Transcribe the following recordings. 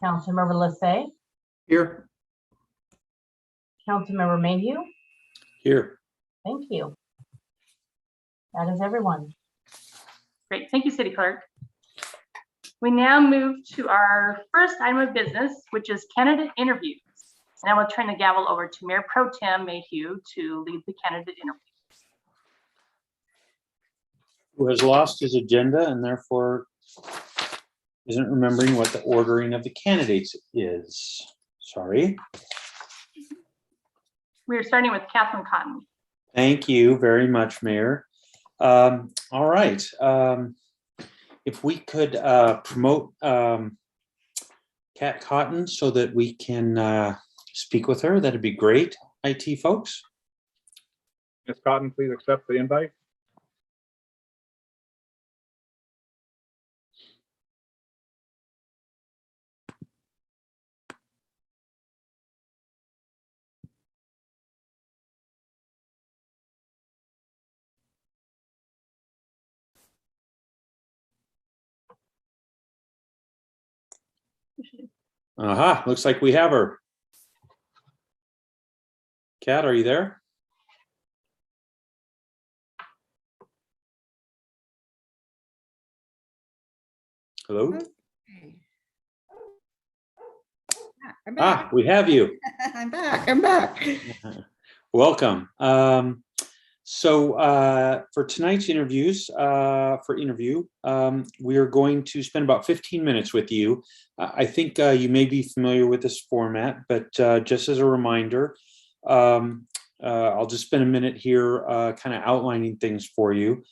Councilmember Lissay, Here. Councilmember Mayhew. Here. Thank you. That is everyone. Great, thank you, City Clerk. We now move to our first item of business, which is candidate interviews. And I will turn the gavel over to Mayor Pro Tem Mayhew to lead the candidate interview. Who has lost his agenda and therefore isn't remembering what the ordering of the candidates is. Sorry. We are starting with Catherine Cotton. Thank you very much, Mayor. All right. If we could promote Kat Cotton so that we can speak with her, that'd be great. IT folks. Ms. Cotton, please accept the invite. Aha, looks like we have her. Kat, are you there? Hello? Okay. I'm back. Ah, we have you. I'm back. I'm back. Welcome. So for tonight's interviews, we are going to spend about 15 minutes with you. I think you may be familiar with this format, but just as a reminder, I'll just spend a minute here kind of outlining things for you.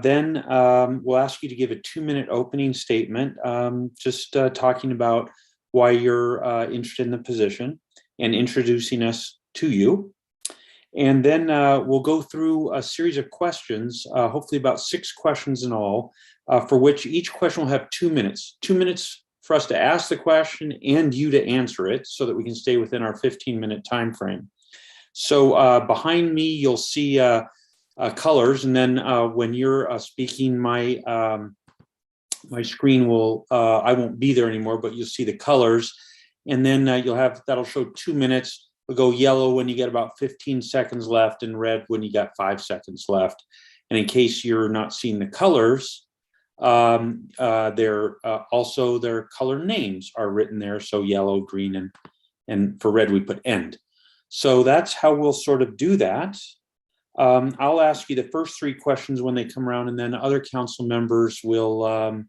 Then we'll ask you to give a 2-minute opening statement, just talking about why you're interested in the position and introducing us to you. And then we'll go through a series of questions, hopefully about 6 questions in all, for which each question will have 2 minutes. 2 minutes for us to ask the question and you to answer it so that we can stay within our 15-minute time frame. So behind me, you'll see colors, and then when you're speaking, my screen will, I won't be there anymore, but you'll see the colors, and then that'll show 2 minutes. It'll go yellow when you get about 15 seconds left and red when you got 5 seconds left. And in case you're not seeing the colors, also their color names are written there. So yellow, green, and for red, we put end. So that's how we'll sort of do that. I'll ask you the first 3 questions when they come around, and then other council members will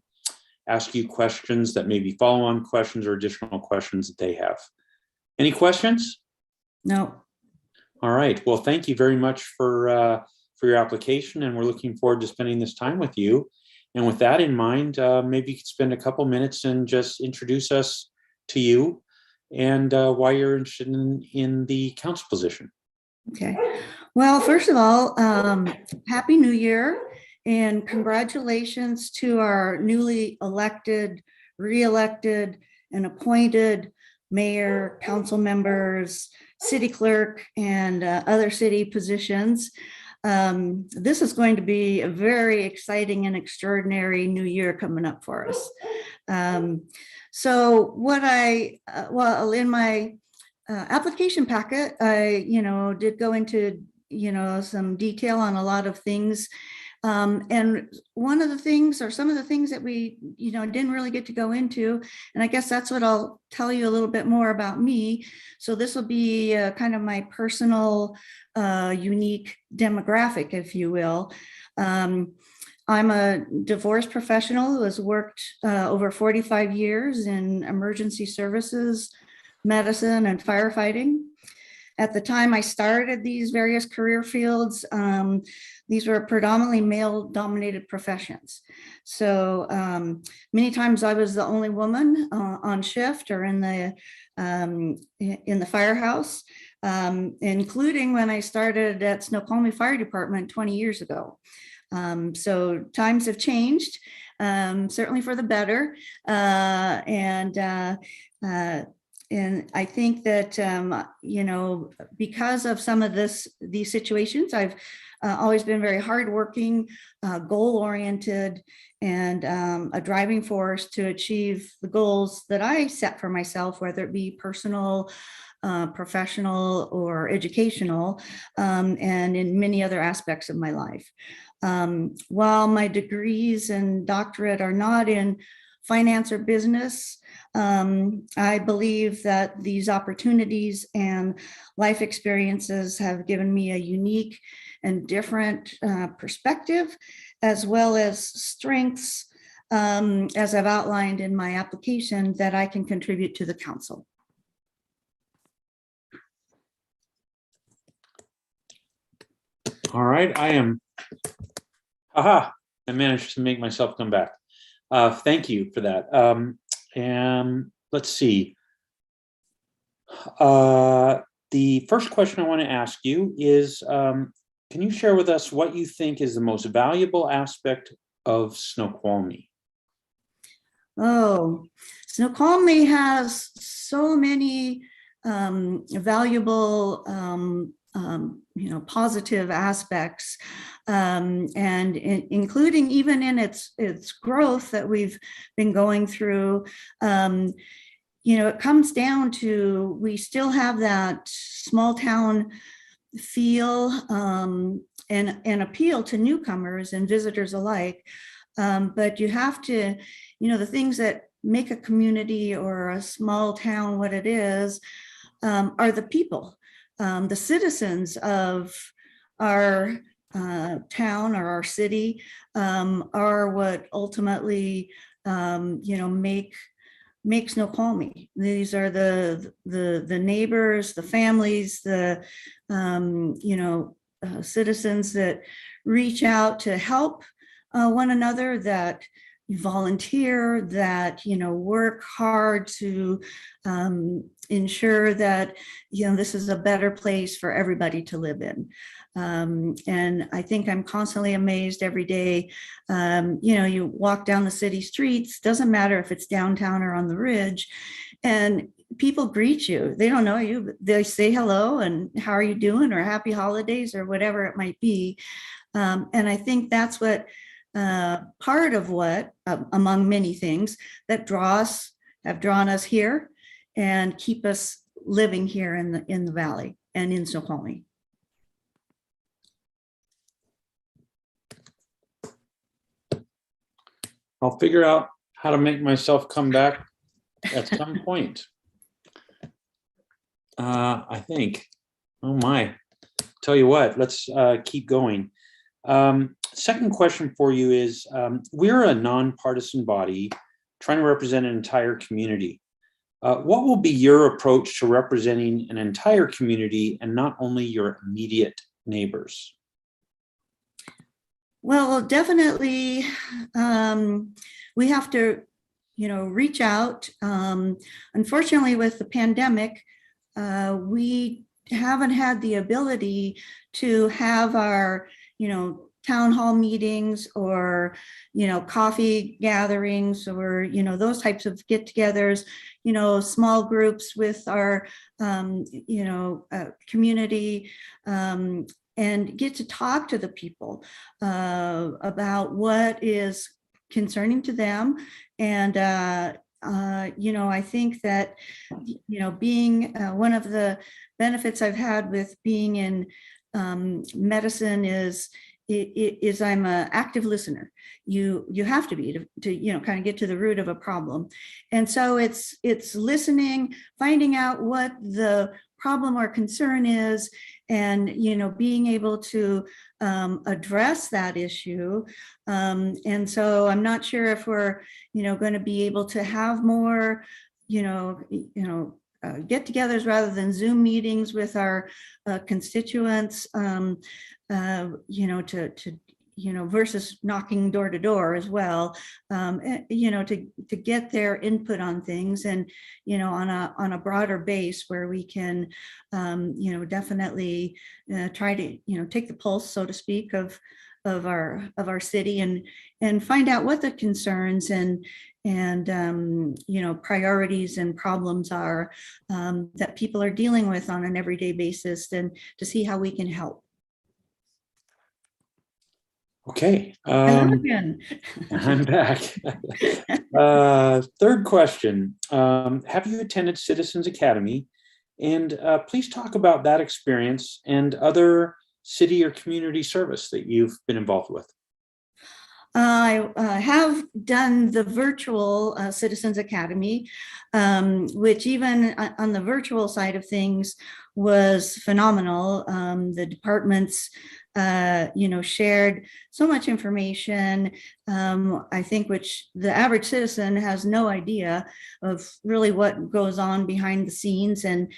ask you questions that may be follow-on questions or additional questions that they have. Any questions? No. All right. Well, thank you very much for your application, and we're looking forward to spending this time with you. And with that in mind, maybe you could spend a couple minutes and just introduce us to you and why you're interested in the council position. Okay. Well, first of all, Happy New Year and congratulations to our newly elected, re-elected, and appointed mayor, council members, city clerk, and other city positions. This is going to be a very exciting and extraordinary new year coming up for us. So what well, in my application packet, I, did go into, some detail on a lot of things. And one of the things, or some of the things that we, didn't really get to go into, and I guess that's what I'll tell you a little bit more about me. So this will be kind of my personal, unique demographic, if you will. I'm a divorce professional who has worked over 45 years in emergency services, medicine, and firefighting. At the time I started these various career fields, these were predominantly male-dominated professions. So many times I was the only woman on shift or in the firehouse, including when I started at Snoqualmie Fire Department 20 years ago. So times have changed, certainly for the better, and I think that, because of some of these situations, I've always been very hardworking, goal-oriented, and a driving force to achieve the goals that I set for myself, whether it be personal, professional, or educational, and in many other aspects of my life. While my degrees and doctorate are not in finance or business, I believe that these opportunities and life experiences have given me a unique and different perspective, as well as strengths, as I've outlined in my application, that I can contribute to the council. All right, I managed to make myself come back. Thank you for that. And let's see. The first question I want to ask you is, can you share with us what you think is the most valuable aspect of Snoqualmie? Oh, Snoqualmie has so many valuable, positive aspects, and including even in its growth that we've been going through. It comes down to, we still have that small town feel, and appeal to newcomers and visitors alike. But you have to, the things that make a community or a small town what it is, are the people, the citizens of our town or our city, are what ultimately, make Snoqualmie. These are the neighbors, the families, the citizens that reach out to help one another, that volunteer, that work hard to ensure that this is a better place for everybody to live in. And I think I'm constantly amazed every day. You walk down the city streets, doesn't matter if it's downtown or on the ridge, and people greet you. They don't know you, but they say hello and how are you doing, or happy holidays, or whatever it might be. And I think that's what part of what, among many things, that have drawn us here and keep us living here in the valley and in Snoqualmie. I'll figure out how to make myself come back at some point. I think. Oh my. Tell you what, let's keep going. Second question for you is, we're a nonpartisan body trying to represent an entire community. What will be your approach to representing an entire community and not only your immediate neighbors? Well, definitely, we have to, reach out. Unfortunately, with the pandemic, we haven't had the ability to have our, town hall meetings or, coffee gatherings or, those types of get-togethers, small groups with our, community, and get to talk to the people about what is concerning to them. And, I think that, being one of the benefits I've had with being in medicine is I'm an active listener. You have to be to kind of get to the root of a problem. And so it's listening, finding out what the problem or concern is, and being able to address that issue. And so I'm not sure if we're going to be able to have more get-togethers rather than Zoom meetings with our constituents, versus knocking door to door as well, to get their input on things, and on a broader base where we can definitely try to take the pulse, so to speak, of our city, and find out what the concerns and priorities and problems are that people are dealing with on an everyday basis, and to see how we can help. Okay. Hello again. I'm back. Third question. Have you attended Citizens Academy? And please talk about that experience and other city or community service that you've been involved with. I have done the virtual Citizens Academy, which even on the virtual side of things was phenomenal. The departments, shared so much information, I think, which the average citizen has no idea of really what goes on behind the scenes, and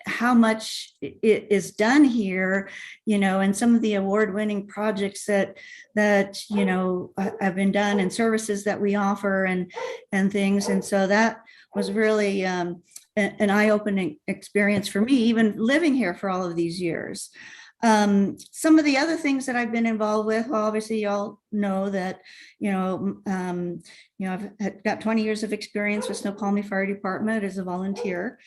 how much it is done here, and some of the award-winning projects that have been done, and services that we offer, and things. And so that was really an eye-opening experience for me, even living here for all of these years. Some of the other things that I've been involved with, well, obviously y'all know that, I've got 20 years of experience with Snoqualmie Fire Department as a volunteer.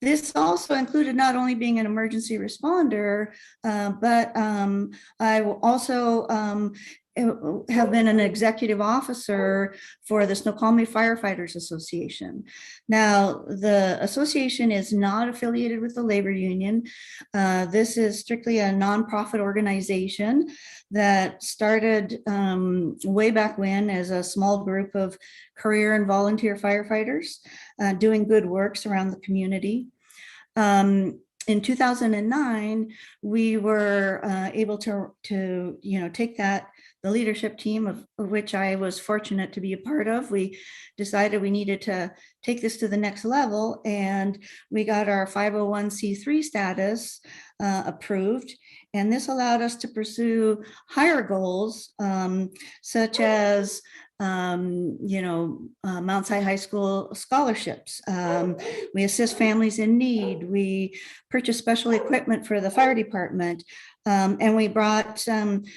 This also included not only being an emergency responder, but I also have been an executive officer for the Snoqualmie Firefighters Association. Now, the association is not affiliated with the labor union. This is strictly a nonprofit organization that started way back when as a small group of career and volunteer firefighters doing good works around the community. In 2009, we were able to take the leadership team, of which I was fortunate to be a part of. We decided we needed to take this to the next level, and we got our 501c3 status approved. And this allowed us to pursue higher goals, such as Mount Si High School scholarships. We assist families in need. We purchase special equipment for the fire department. And we brought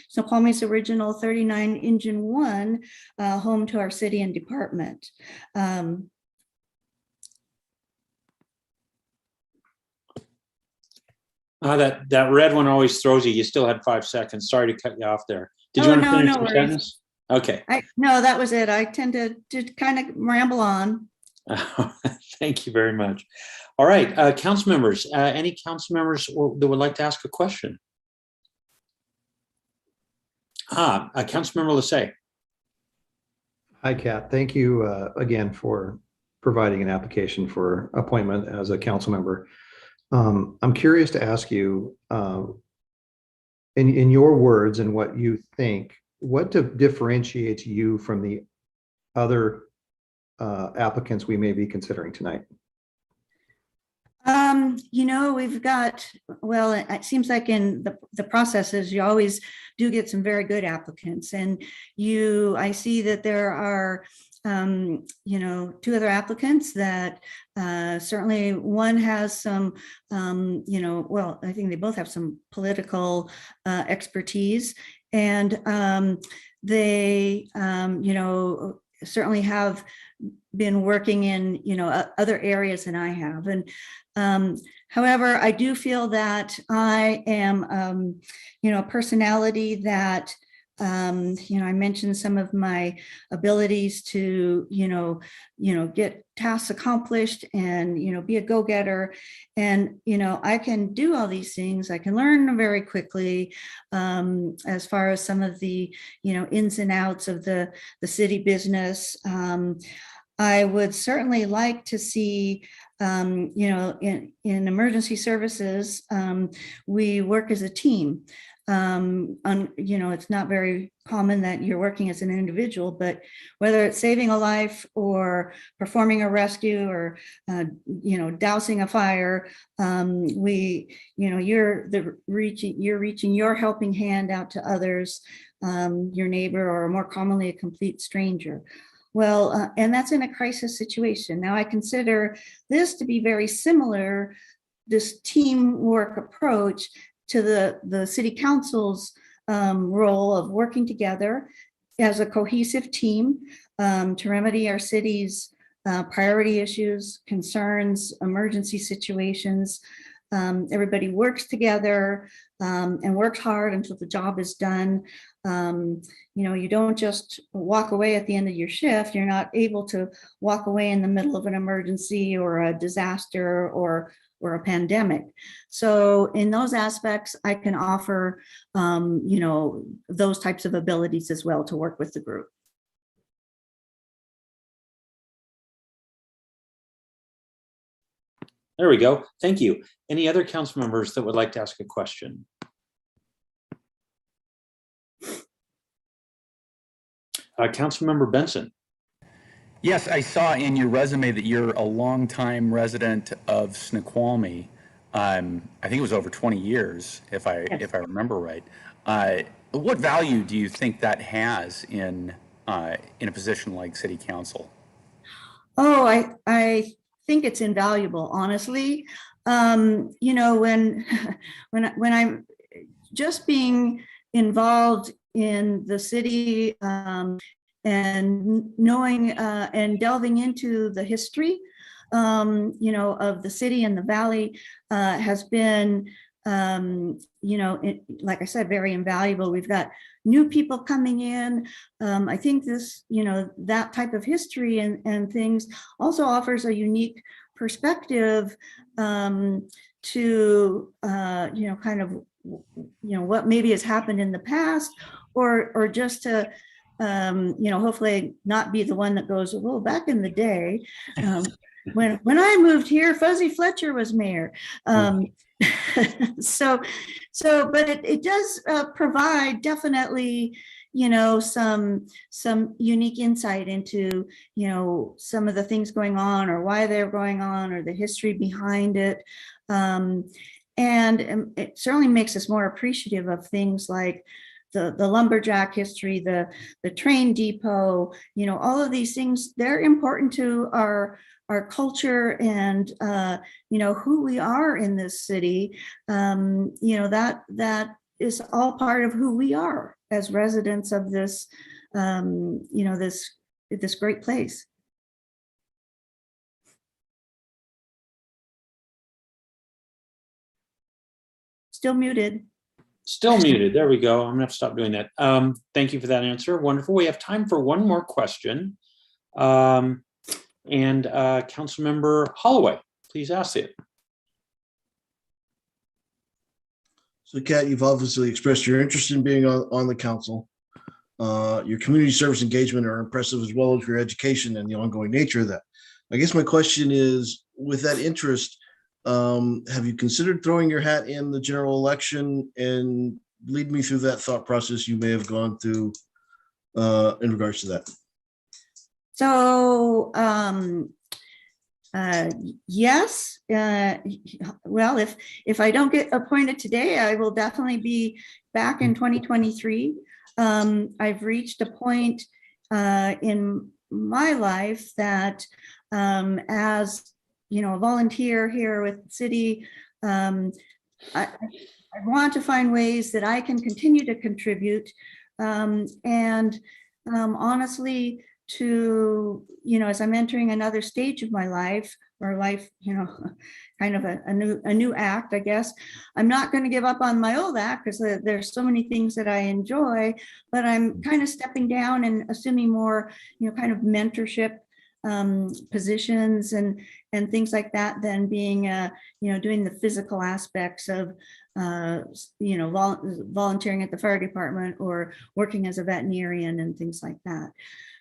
Snoqualmie's original 39 engine one home to our city and department. That red one always throws you. You still had 5 seconds. Sorry to cut you off there. Did you want to finish no your sentence? Okay. No, that was it. I tend to kind of ramble on. Thank you very much. All right, council members, any council members that would like to ask a question? Councilmember Lissay. Hi, Kat. Thank you again for providing an application for appointment as a council member. I'm curious to ask you, in your words and what you think, what differentiates you from the other applicants we may be considering tonight? We've got, well, it seems like in the processes, you always do get some very good applicants. And I see that there are, 2 other applicants that certainly one has some, well, I think they both have some political expertise. And they, certainly have been working in, other areas than I have. And however, I do feel that I am, a personality that, I mentioned some of my abilities to, get tasks accomplished and, be a go-getter. And, I can do all these things. I can learn very quickly as far as some of the, ins and outs of the city business. I would certainly like to see, in emergency services, we work as a team. It's not very common that you're working as an individual, but whether it's saving a life or performing a rescue or, dousing a fire, you're reaching your helping hand out to others, your neighbor, or more commonly, a complete stranger. Well, and that's in a crisis situation. Now, I consider this to be very similar, this teamwork approach, to the city council's role of working together as a cohesive team to remedy our city's priority issues, concerns, emergency situations. everybody works together and works hard until the job is done. You don't just walk away at the end of your shift. You're not able to walk away in the middle of an emergency or a disaster or a pandemic. So in those aspects, I can offer, those types of abilities as well to work with the group. There we go. Thank you. Any other council members that would like to ask a question? Councilmember Benson. Yes, I saw in your resume that you're a longtime resident of Snoqualmie. I think it was over 20 years, if I remember right. What value do you think that has in a position like city council? Oh, I think it's invaluable, honestly. When I'm just being involved in the city and knowing and delving into the history, of the city and the valley has been, like I said, very invaluable. We've got new people coming in. I think this, that type of history and things also offers a unique perspective to, kind of, what maybe has happened in the past, or just to, hopefully not be the one that goes, well, back in the day, when I moved here, Fuzzy Fletcher was mayor. But it does provide definitely, some unique insight into, some of the things going on, or why they're going on, or the history behind it. And it certainly makes us more appreciative of things like the lumberjack history, the train depot, all of these things. They're important to our culture and who we are in this city. That is all part of who we are as residents of this this great place. Still muted. Still muted. There we go. I'm gonna have to stop doing that. Thank you for that answer. Wonderful. We have time for one more question. Councilmember Holloway, please ask it. So, Kat, you've obviously expressed your interest in being on the council. Your community service engagement are impressive, as well as your education and the ongoing nature of that. I guess my question is, with that interest, have you considered throwing your hat in the general election, and lead me through that thought process you may have gone through in regards to that? So, yes. Well, if I don't get appointed today, I will definitely be back in 2023. I've reached a point in my life that as a volunteer here with the city, I want to find ways that I can continue to contribute, and honestly, to, as I'm entering another stage of my life, kind of a new act, I guess. I'm not going to give up on my old act, because there's so many things that I enjoy, but I'm kind of stepping down and assuming more, kind of mentorship positions and things like that, than being, doing the physical aspects of, volunteering at the fire department or working as a veterinarian and things like that.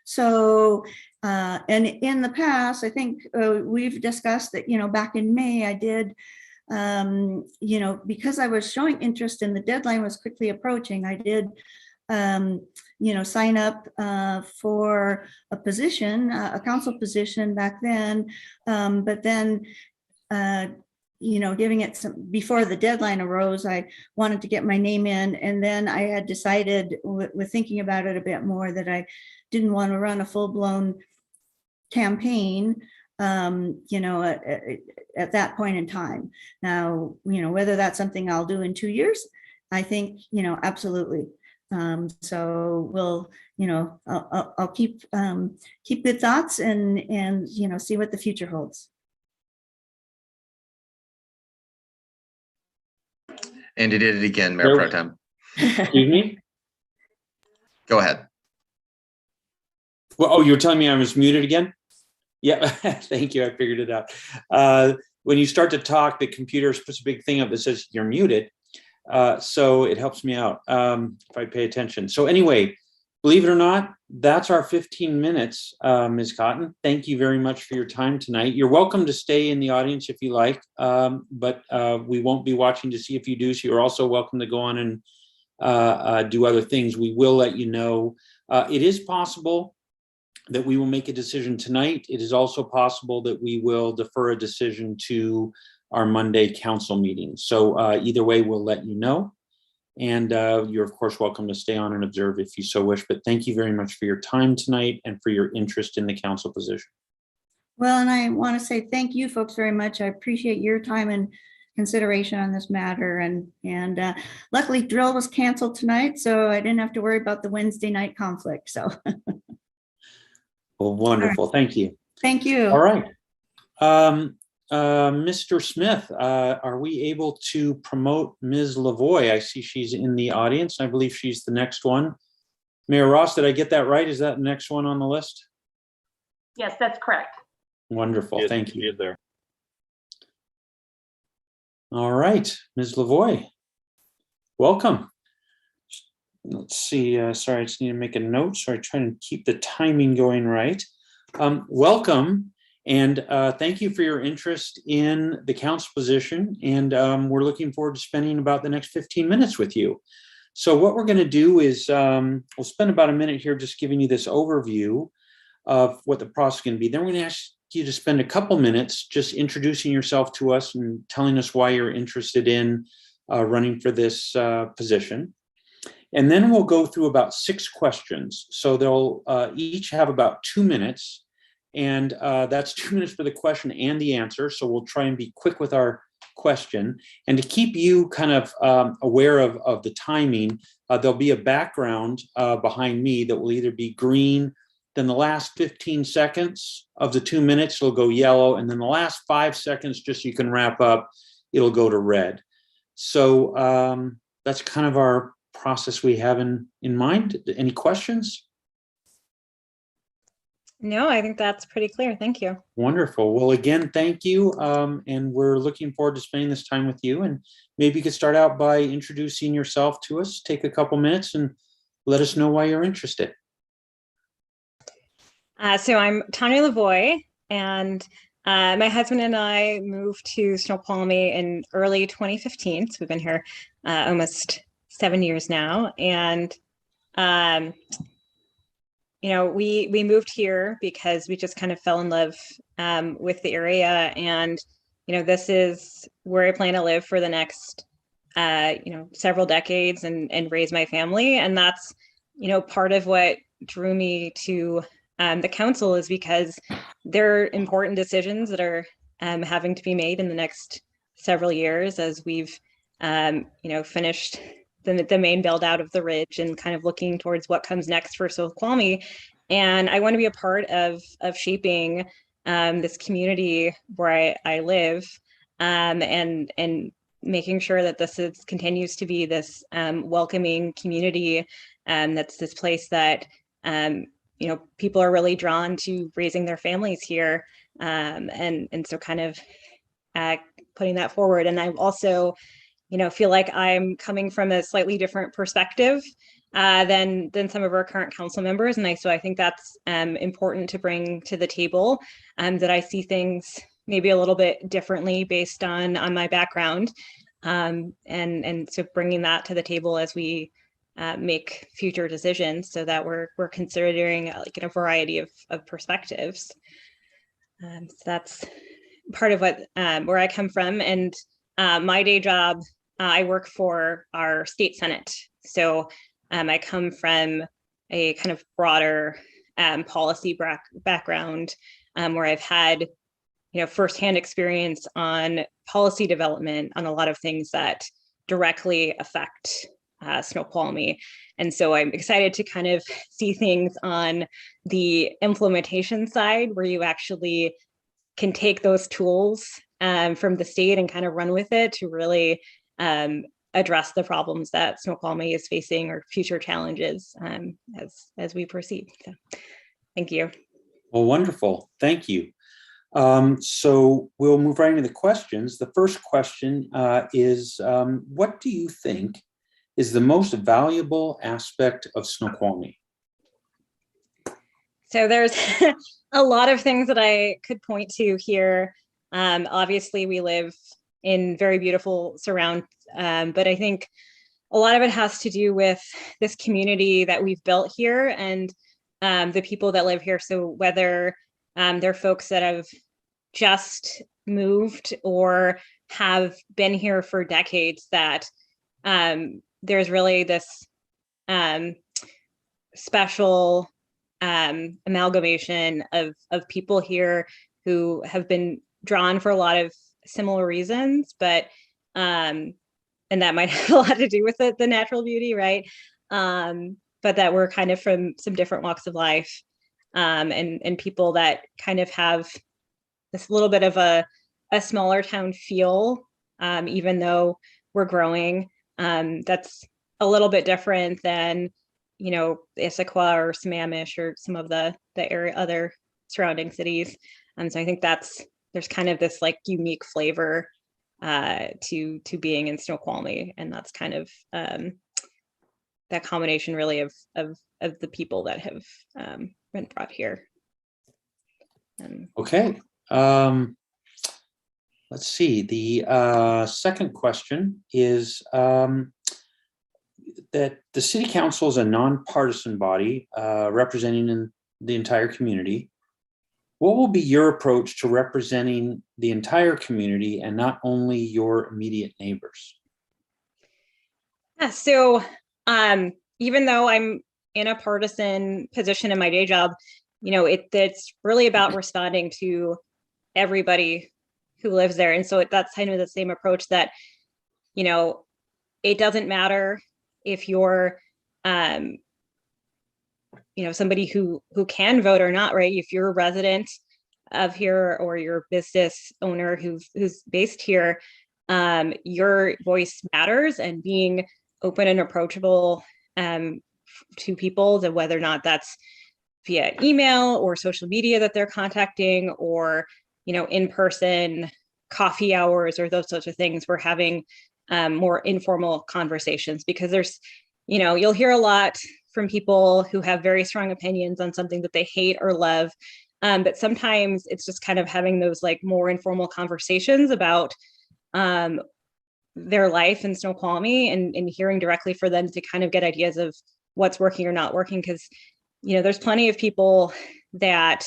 So, and in the past, I think we've discussed that, back in May, I did, because I was showing interest and the deadline was quickly approaching, I did, sign up for a position, a council position back then, but then, giving it some, before the deadline arose, I wanted to get my name in, and then I had decided with thinking about it a bit more that I didn't want to run a full-blown campaign, at that point in time. Now, whether that's something I'll do in 2 years, I think, absolutely. So we'll, I'll keep good thoughts and see what the future holds. And you did it again, Mayor Pro Tem. Excuse me? Go ahead. Well, oh, you were telling me I was muted again? Yeah, thank you. I figured it out. When you start to talk, the computer puts a big thing up that says you're muted. So it helps me out if I pay attention. So anyway, believe it or not, that's our 15 minutes, Ms. Cotton. Thank you very much for your time tonight. You're welcome to stay in the audience if you like, but we won't be watching to see if you do. So you're also welcome to go on and do other things. We will let you know. It is possible that we will make a decision tonight. It is also possible that we will defer a decision to our Monday council meeting. So either way, we'll let you know. And you're of course welcome to stay on and observe if you so wish, but thank you very much for your time tonight and for your interest in the council position. Well, and I want to say thank you folks very much. I appreciate your time and consideration on this matter. And luckily drill was canceled tonight, so I didn't have to worry about the Wednesday night conflict. So Well, wonderful. Thank you. thank you. All right. Mr. Smith, are we able to promote Ms. Lavoie? I see she's in the audience. I believe she's the next one. Mayor Ross, did I get that right? Is that the next one on the list? Yes, that's correct. Wonderful. Thank you. He is there. All right, Ms. Lavoie, welcome. Let's see. Sorry, I just need to make a note. So I try to keep the timing going right. Welcome. And thank you for your interest in the council position. And we're looking forward to spending about the next 15 minutes with you. So what we're going to do is we'll spend about a minute here just giving you this overview of what the process is going to be. Then we're going to ask you to spend a couple minutes just introducing yourself to us and telling us why you're interested in running for this position. And then we'll go through about 6 questions. So they'll each have about 2 minutes. And that's 2 minutes for the question and the answer. So we'll try and be quick with our question. And to keep you kind of aware of the timing, there'll be a background behind me that will either be green, then the last 15 seconds of the 2 minutes will go yellow, and then the last 5 seconds, just so you can wrap up, it'll go to red. So that's kind of our process we have in mind. Any questions? No, I think that's pretty clear. Thank you. Wonderful. Well, again, thank you. And we're looking forward to spending this time with you. And maybe you could start out by introducing yourself to us, take a couple minutes and let us know why you're interested. So I'm Tanya Lavoie, and my husband and I moved to Snoqualmie in early 2015. So we've been here almost 7 years now. And you know, we moved here because we just kind of fell in love with the area, and you know, this is where I plan to live for the next you know, several decades and raise my family. And that's, you know, part of what drew me to the council, is because there are important decisions that are having to be made in the next several years as we've you know, finished the main build out of the ridge and kind of looking towards what comes next for Snoqualmie. And I want to be a part of shaping this community where I live, and making sure that this continues to be this welcoming community, that's this place that you know, people are really drawn to raising their families here, and so kind of putting that forward. And I also, you know, feel like I'm coming from a slightly different perspective than some of our current council members, and so I think that's important to bring to the table, that I see things maybe a little bit differently based on my background, and so bringing that to the table as we make future decisions, so that we're considering like a variety of perspectives. So that's part of what where I come from. And my day job, I work for our state Senate. So I come from a kind of broader policy background, where I've had, you know, firsthand experience on policy development on a lot of things that directly affect Snoqualmie. And so I'm excited to kind of see things on the implementation side, where you actually can take those tools from the state and kind of run with it to really address the problems that Snoqualmie is facing or future challenges as we proceed. So, thank you. Well, wonderful. Thank you. So we'll move right into the questions. The first question is, what do you think is the most valuable aspect of Snoqualmie? So there's a lot of things that I could point to here. Obviously, we live in very beautiful surrounds, but I think a lot of it has to do with this community that we've built here and the people that live here. So whether they're folks that have just moved or have been here for decades, that there's really this special amalgamation of people here who have been drawn for a lot of similar reasons, but and that might have a lot to do with the natural beauty, right? But that we're kind of from some different walks of life, and people that kind of have this little bit of a smaller town feel, even though we're growing. That's a little bit different than, you know, Issaquah or Sammamish or some of the area, other surrounding cities. So I think there's kind of this like unique flavor to being in Snoqualmie, and that's kind of that combination really of the people that have been brought here. Okay. Let's see. The second question is that the city council is a nonpartisan body representing the entire community. What will be your approach to representing the entire community and not only your immediate neighbors? Yeah, so even though I'm in a partisan position in my day job, you know, it's really about responding to everybody who lives there. And so that's kind of the same approach that, you know, it doesn't matter if you're, you know, somebody who can vote or not, right? If you're a resident of here or you're a business owner who's based here, your voice matters, and being open and approachable to people, to whether or not that's via email or social media that they're contacting, or, you know, in-person coffee hours or those sorts of things. We're having more informal conversations, because there's, you know, you'll hear a lot from people who have very strong opinions on something that they hate or love. But sometimes it's just kind of having those like more informal conversations about their life in Snoqualmie, and hearing directly for them to kind of get ideas of what's working or not working. Because, you know, there's plenty of people that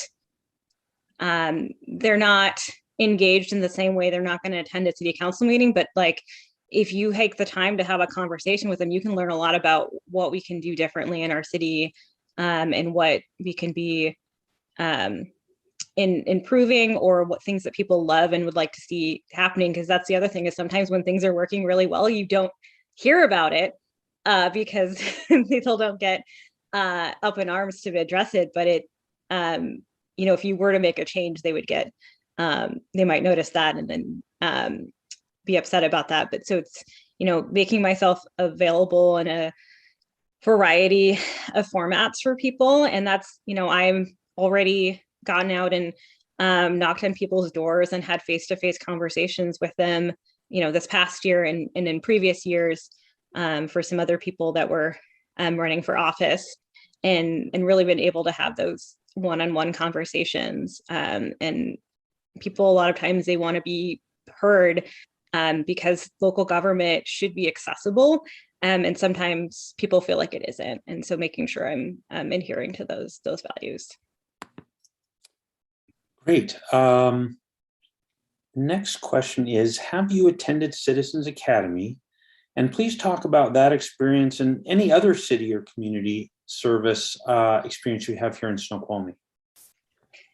they're not engaged in the same way. They're not going to attend a city council meeting, but like, if you take the time to have a conversation with them, you can learn a lot about what we can do differently in our city, and what we can be in improving, or what things that people love and would like to see happening. Because that's the other thing, is sometimes when things are working really well, you don't hear about it because people don't get up in arms to address it. But it, you know, if you were to make a change, they would get, they might notice that and then be upset about that. But so it's, you know, making myself available in a variety of formats for people. And that's, you know, I'm already gotten out and knocked on people's doors and had face-to-face conversations with them, you know, this past year and in previous years, for some other people that were running for office, and really been able to have those one-on-one conversations. And people, a lot of times, they want to be heard, because local government should be accessible. And sometimes people feel like it isn't. And so making sure I'm adhering to those values. Great. Next question is, have you attended Citizens Academy? And please talk about that experience and any other city or community service experience you have here in Snoqualmie.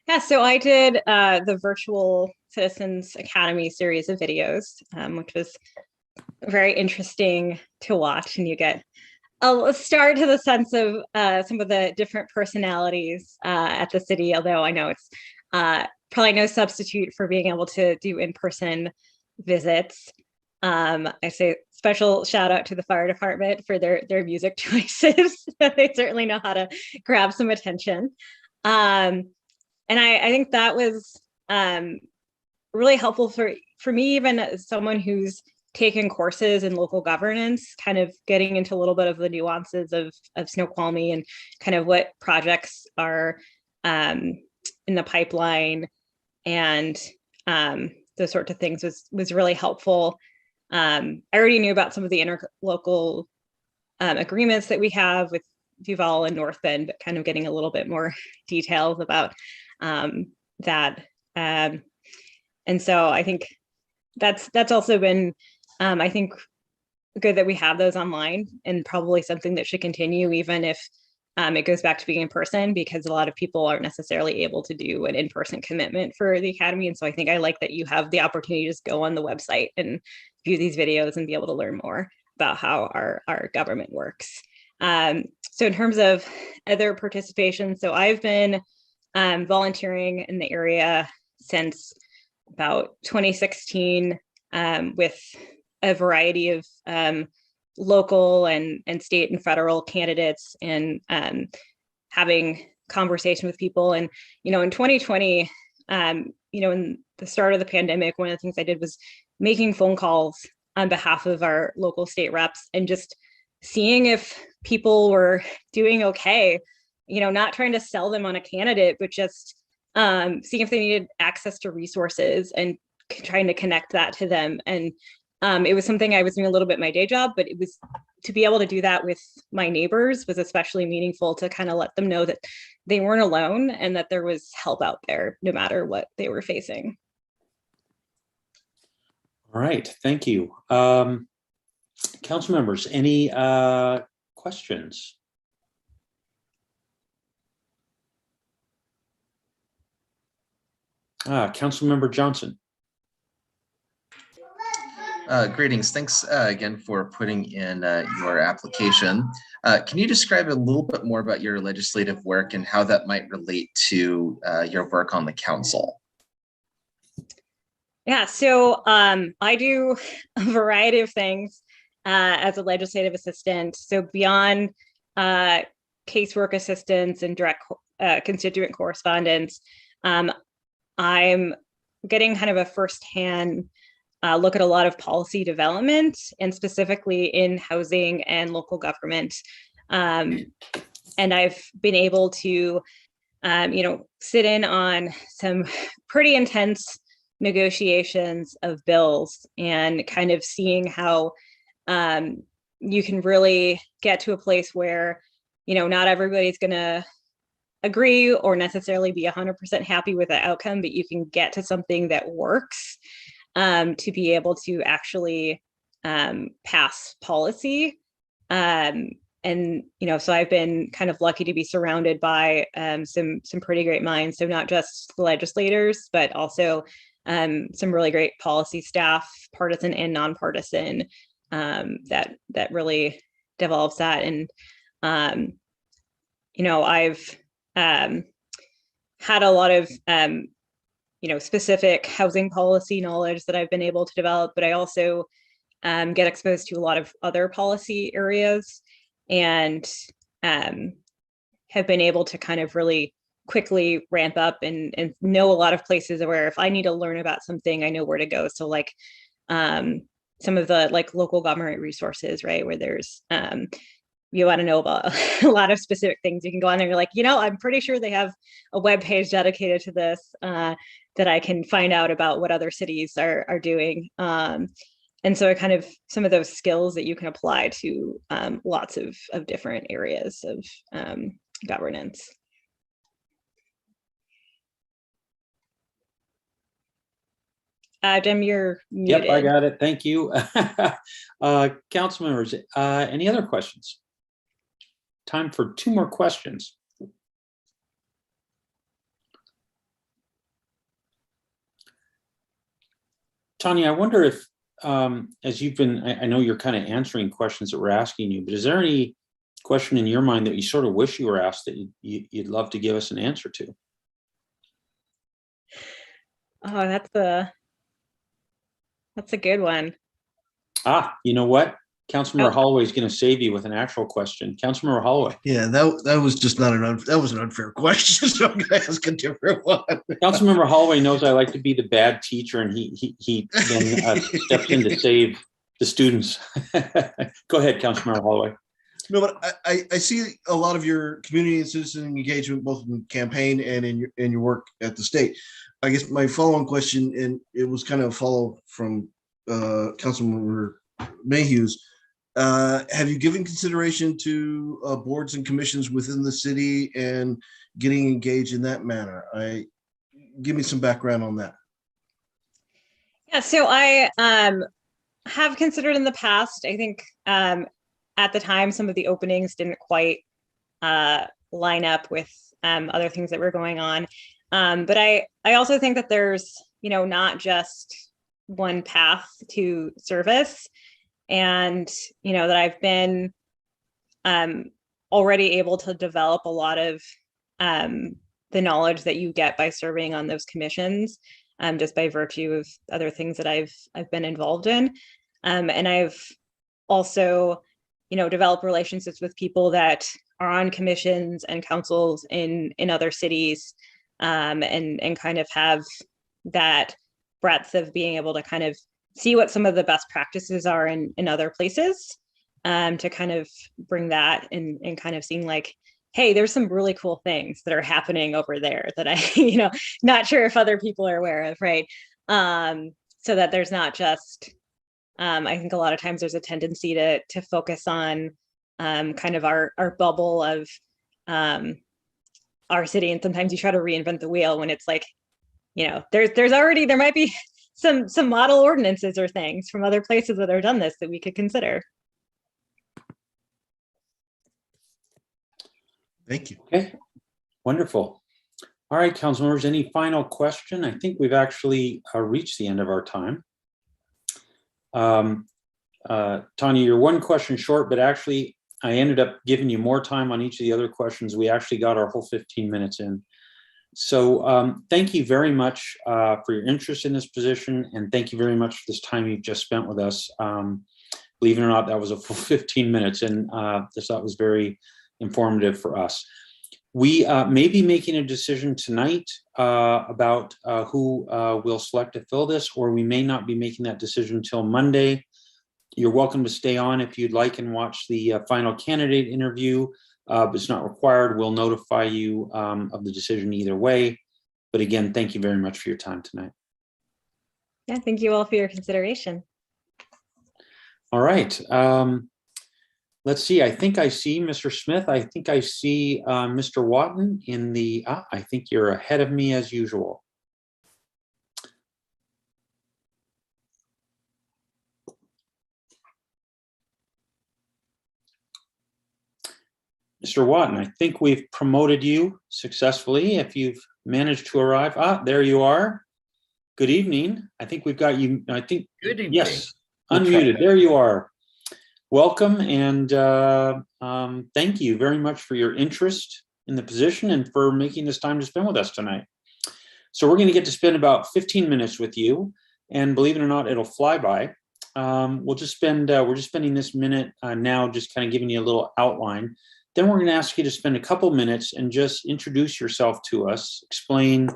Yeah, so I did the virtual Citizens Academy series of videos, which was very interesting to watch, and you get a start to the sense of some of the different personalities at the city, although I know it's probably no substitute for being able to do in-person visits. I say special shout out to the fire department for their music choices. They certainly know how to grab some attention. And I think that was really helpful for me, even as someone who's taken courses in local governance, kind of getting into a little bit of the nuances of Snoqualmie and kind of what projects are in the pipeline, and those sorts of things was really helpful. I already knew about some of the interlocal agreements that we have with Duval and North Bend, but kind of getting a little bit more details about that. And so I think that's also been, I think, good that we have those online, and probably something that should continue even if it goes back to being in person, because a lot of people aren't necessarily able to do an in-person commitment for the Academy. And so I think I like that you have the opportunity to just go on the website and view these videos and be able to learn more about how our government works. So in terms of other participation, so I've been volunteering in the area since about 2016 with a variety of local and state and federal candidates, and having conversation with people. And, in 2020, in the start of the pandemic, one of the things I did was making phone calls on behalf of our local state reps and just seeing if people were doing okay, not trying to sell them on a candidate, but just seeing if they needed access to resources and trying to connect that to them. And it was something I was doing a little bit my day job, but it was to be able to do that with my neighbors was especially meaningful, to kind of let them know that they weren't alone and that there was help out there no matter what they were facing. All right, thank you. Council members, any questions? Councilmember Johnson. Greetings. Thanks again for putting in your application. Can you describe a little bit more about your legislative work and how that might relate to your work on the council? Yeah, so I do a variety of things as a legislative assistant. So beyond casework assistance and direct constituent correspondence, I'm getting kind of a firsthand look at a lot of policy development, and specifically in housing and local government. And I've been able to, sit in on some pretty intense negotiations of bills, and kind of seeing how you can really get to a place where, not everybody's going to agree or necessarily be 100% happy with the outcome, but you can get to something that works to be able to actually pass policy. So I've been kind of lucky to be surrounded by some pretty great minds. So not just the legislators, but also some really great policy staff, partisan and nonpartisan, that really develops that. And I've had a lot of specific housing policy knowledge that I've been able to develop, but I also get exposed to a lot of other policy areas, and have been able to kind of really quickly ramp up and know a lot of places where if I need to learn about something, I know where to go. So like some of the local government resources, right, where there's you want to know about a lot of specific things, you can go on there and you're like, I'm pretty sure they have a web page dedicated to this that I can find out about what other cities are doing. And so kind of some of those skills that you can apply to lots of different areas of governance. Jim, you're muted. Yep, I got it. Thank you. Council members, any other questions? Time for 2 more questions. Tanya, I wonder if, as you've been, I know you're kind of answering questions that we're asking you, but is there any question in your mind that you sort of wish you were asked that you'd love to give us an answer to? Oh, that's a good one. You know what? Councilmember Oh. Holloway is going to save you with an actual question. Councilmember Holloway. Yeah, that was just not that was an unfair question. So I'm gonna ask a different one. Councilmember Holloway knows I like to be the bad teacher, and he then steps in to save the students. Go ahead, Councilmember Holloway. No, but I see a lot of your community and citizen engagement, both in campaign and in your work at the state. I guess my follow-on question, and it was kind of a follow from Councilmember Mayhew's. Have you given consideration to boards and commissions within the city and getting engaged in that manner? Give me some background on that. Yeah, so I have considered in the past. I think at the time some of the openings didn't quite line up with other things that were going on. But I also think that there's, not just one path to service, and, that I've been already able to develop a lot of the knowledge that you get by serving on those commissions, just by virtue of other things that I've been involved in. And I've also, developed relationships with people that are on commissions and councils in other cities, and kind of have that breadth of being able to kind of see what some of the best practices are in other places, to kind of bring that and kind of seeing like, hey, there's some really cool things that are happening over there that I, not sure if other people are aware of, right? So that there's not just, I think a lot of times there's a tendency to focus on kind of our bubble of our city, and sometimes you try to reinvent the wheel when it's like, there might be some model ordinances or things from other places that have done this that we could consider. Thank you. Okay, wonderful. All right, council members, any final question? I think we've actually reached the end of our time. Tanya, you're one question short, but actually I ended up giving you more time on each of the other questions. We actually got our whole 15 minutes in. So thank you very much for your interest in this position, and thank you very much for this time you've just spent with us. Believe it or not, that was a full 15 minutes, and this thought was very informative for us. We may be making a decision tonight about who we'll select to fill this, or we may not be making that decision until Monday. You're welcome to stay on if you'd like and watch the final candidate interview. But it's not required. We'll notify you of the decision either way. But again, thank you very much for your time tonight. Yeah, thank you all for your consideration. All right. Let's see. I think I see Mr. Smith. I think I see Mr. Watton in the, I think you're ahead of me as usual. Mr. Watton, I think we've promoted you successfully. If you've managed to arrive, there you are. Good evening. I think we've got you. I think. Good evening. Yes, unmuted. There you are. Welcome, and thank you very much for your interest in the position and for making this time to spend with us tonight. So we're going to get to spend about 15 minutes with you, and believe it or not, it'll fly by. We're just spending this minute now, just kind of giving you a little outline. Then we're going to ask you to spend a couple minutes and just introduce yourself to us, explain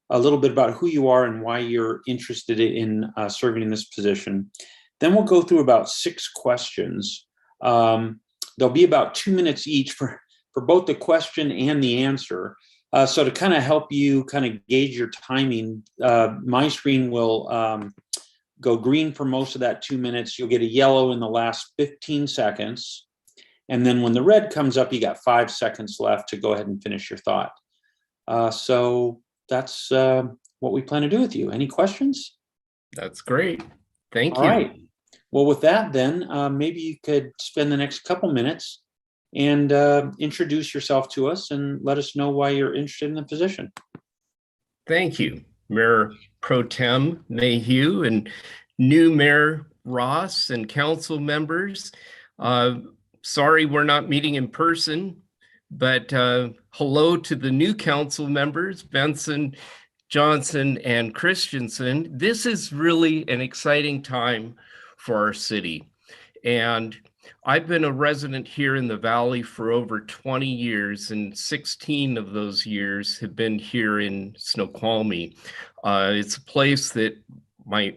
a little bit about who you are and why you're interested in serving in this position. Then we'll go through about 6 questions. There'll be about 2 minutes each for both the question and the answer. So to kind of help you kind of gauge your timing, my screen will go green for most of that 2 minutes. You'll get a yellow in the last 15 seconds. And then when the red comes up, you got 5 seconds left to go ahead and finish your thought. So that's what we plan to do with you. Any questions? That's great. Thank you. All right. Well, with that, then maybe you could spend the next couple minutes and introduce yourself to us and let us know why you're interested in the position. Thank you, Mayor Pro Tem Mayhew and new Mayor Ross and council members. Sorry we're not meeting in person, but hello to the new council members, Benson, Johnson, and Christensen. This is really an exciting time for our city. And I've been a resident here in the Valley for over 20 years, and 16 of those years have been here in Snoqualmie. It's a place that my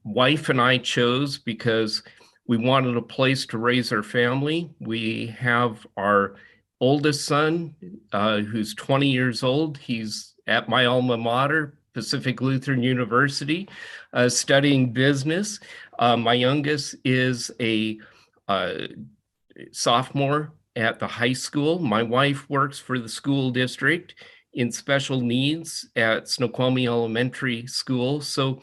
wife and I chose because we wanted a place to raise our family. We have our oldest son, who's 20 years old. He's at my alma mater, Pacific Lutheran University, studying business. My youngest is a sophomore at the high school. My wife works for the school district in special needs at Snoqualmie Elementary School. So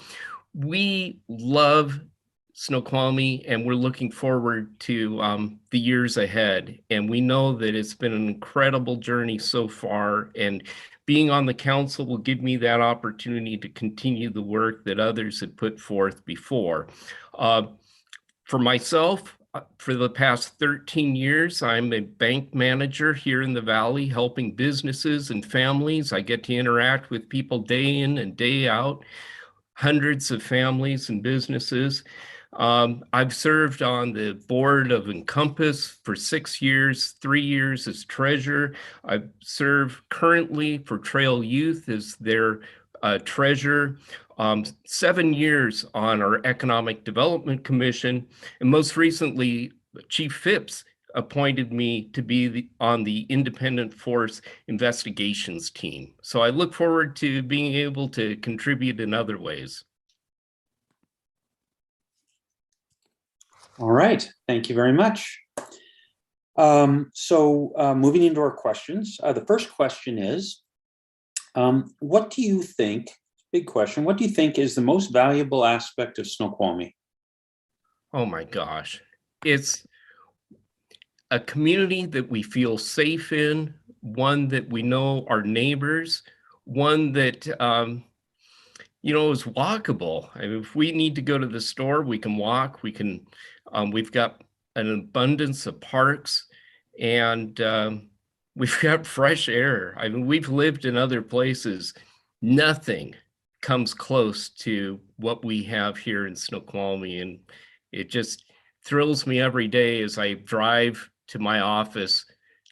we love Snoqualmie, and we're looking forward to the years ahead. And we know that it's been an incredible journey so far, and being on the council will give me that opportunity to continue the work that others had put forth before. For myself, for the past 13 years, I'm a bank manager here in the Valley, helping businesses and families. I get to interact with people day in and day out, hundreds of families and businesses. I've served on the board of Encompass for 6 years, 3 years as treasurer. I serve currently for Trail Youth as their treasurer, 7 years on our Economic Development Commission, and most recently, Chief Phipps appointed me to be on the Independent Force Investigations team. So I look forward to being able to contribute in other ways. All right, thank you very much. Moving into our questions, the first question is, what do you think, big question, what do you think is the most valuable aspect of Snoqualmie? Oh my gosh, it's a community that we feel safe in, one that we know our neighbors, one that is walkable. I mean, if we need to go to the store, we can walk. We can. We've got an abundance of parks, and we've got fresh air. I mean, we've lived in other places. Nothing comes close to what we have here in Snoqualmie, and it just thrills me every day as I drive to my office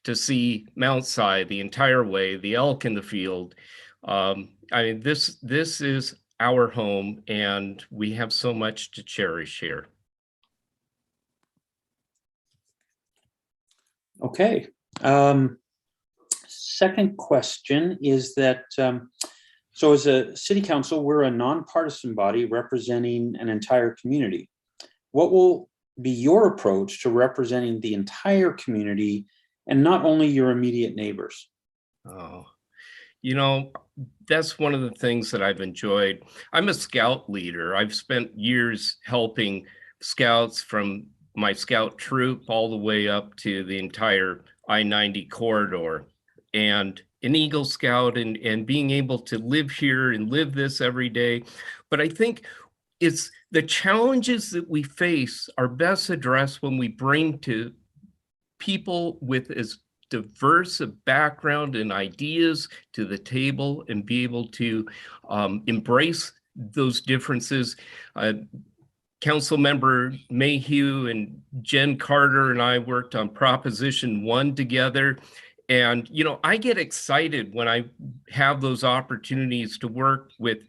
to see Mount Si the entire way, the elk in the field. I mean, this is our home, and we have so much to cherish here. Okay. Second question is that, so as a city council, we're a nonpartisan body representing an entire community. What will be your approach to representing the entire community and not only your immediate neighbors? Oh, that's one of the things that I've enjoyed. I'm a scout leader. I've spent years helping scouts from my scout troop all the way up to the entire I-90 corridor, and an Eagle Scout, and being able to live here and live this every day. But I think it's the challenges that we face are best addressed when we bring to people with as diverse a background and ideas to the table and be able to embrace those differences. Councilmember Mayhew and Jen Carter and I worked on Proposition 1 together. And, I get excited when I have those opportunities to work with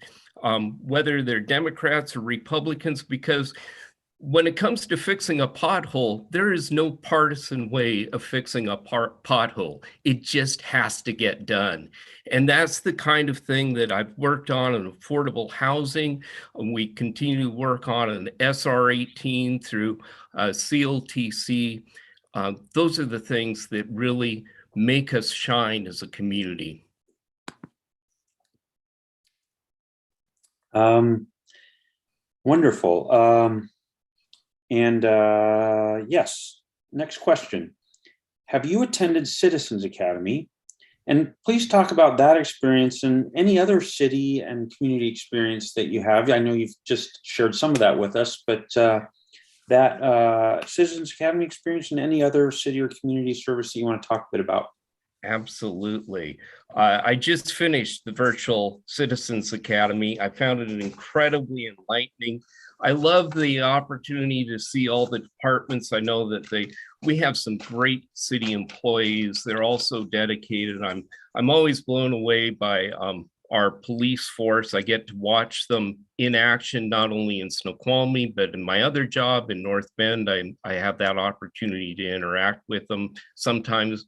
whether they're Democrats or Republicans, because when it comes to fixing a pothole, there is no partisan way of fixing a pothole. It just has to get done. And that's the kind of thing that I've worked on in affordable housing. We continue to work on an SR 18 through CLTC. Those are the things that really make us shine as a community. Wonderful. Yes, next question. Have you attended Citizens Academy? And please talk about that experience and any other city and community experience that you have. I know you've just shared some of that with us, but that Citizens Academy experience and any other city or community service that you want to talk a bit about. Absolutely. I just finished the virtual Citizens Academy. I found it incredibly enlightening. I love the opportunity to see all the departments. I know that we have some great city employees. They're all so dedicated. I'm always blown away by our police force. I get to watch them in action, not only in Snoqualmie, but in my other job in North Bend. I have that opportunity to interact with them, sometimes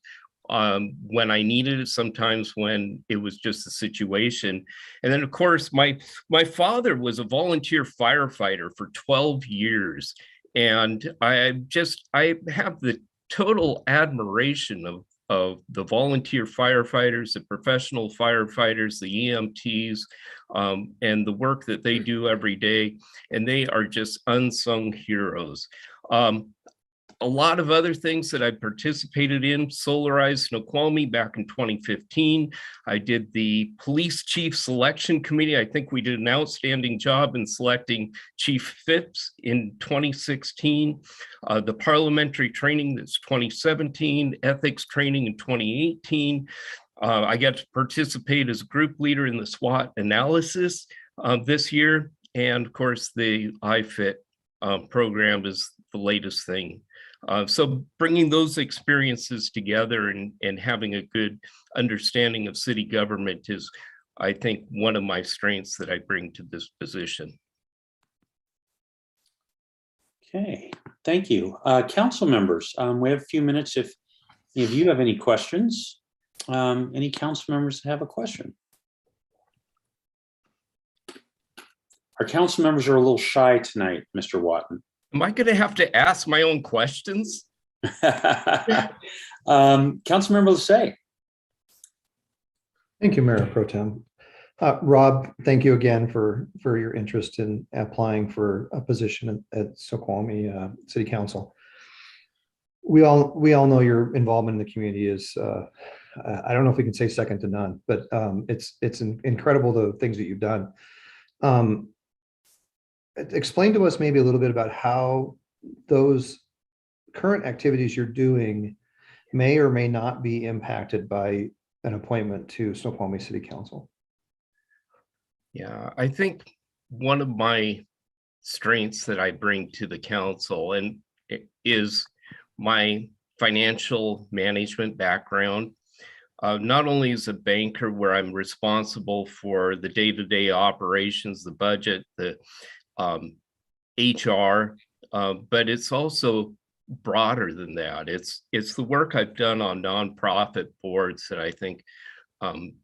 when I needed it, sometimes when it was just a situation. And then of course, my father was a volunteer firefighter for 12 years. And I have the total admiration of the volunteer firefighters, the professional firefighters, the EMTs, and the work that they do every day. And they are just unsung heroes. A lot of other things that I participated in: Solarized Snoqualmie back in 2015. I did the police chief selection committee. I think we did an outstanding job in selecting Chief Phipps in 2016. The parliamentary training, that's 2017, ethics training in 2018. I got to participate as a group leader in the SWOT analysis this year. And of course, the IFIT program is the latest thing. So bringing those experiences together and having a good understanding of city government is, I think, one of my strengths that I bring to this position. Okay, thank you. Council members, we have a few minutes if any of you have any questions. Any council members have a question? Our council members are a little shy tonight, Mr. Watton. Am I going to have to ask my own questions? Councilmember Lissay. Thank you, Mayor Pro Tem. Rob, thank you again for your interest in applying for a position at Snoqualmie City Council. We all know your involvement in the community is, I don't know if we can say second to none, but it's incredible the things that you've done. Explain to us maybe a little bit about how those current activities you're doing may or may not be impacted by an appointment to Snoqualmie City Council. Yeah, I think one of my strengths that I bring to the council and is my financial management background. Not only as a banker, where I'm responsible for the day-to-day operations, the budget, the HR, but it's also broader than that. It's the work I've done on nonprofit boards that I think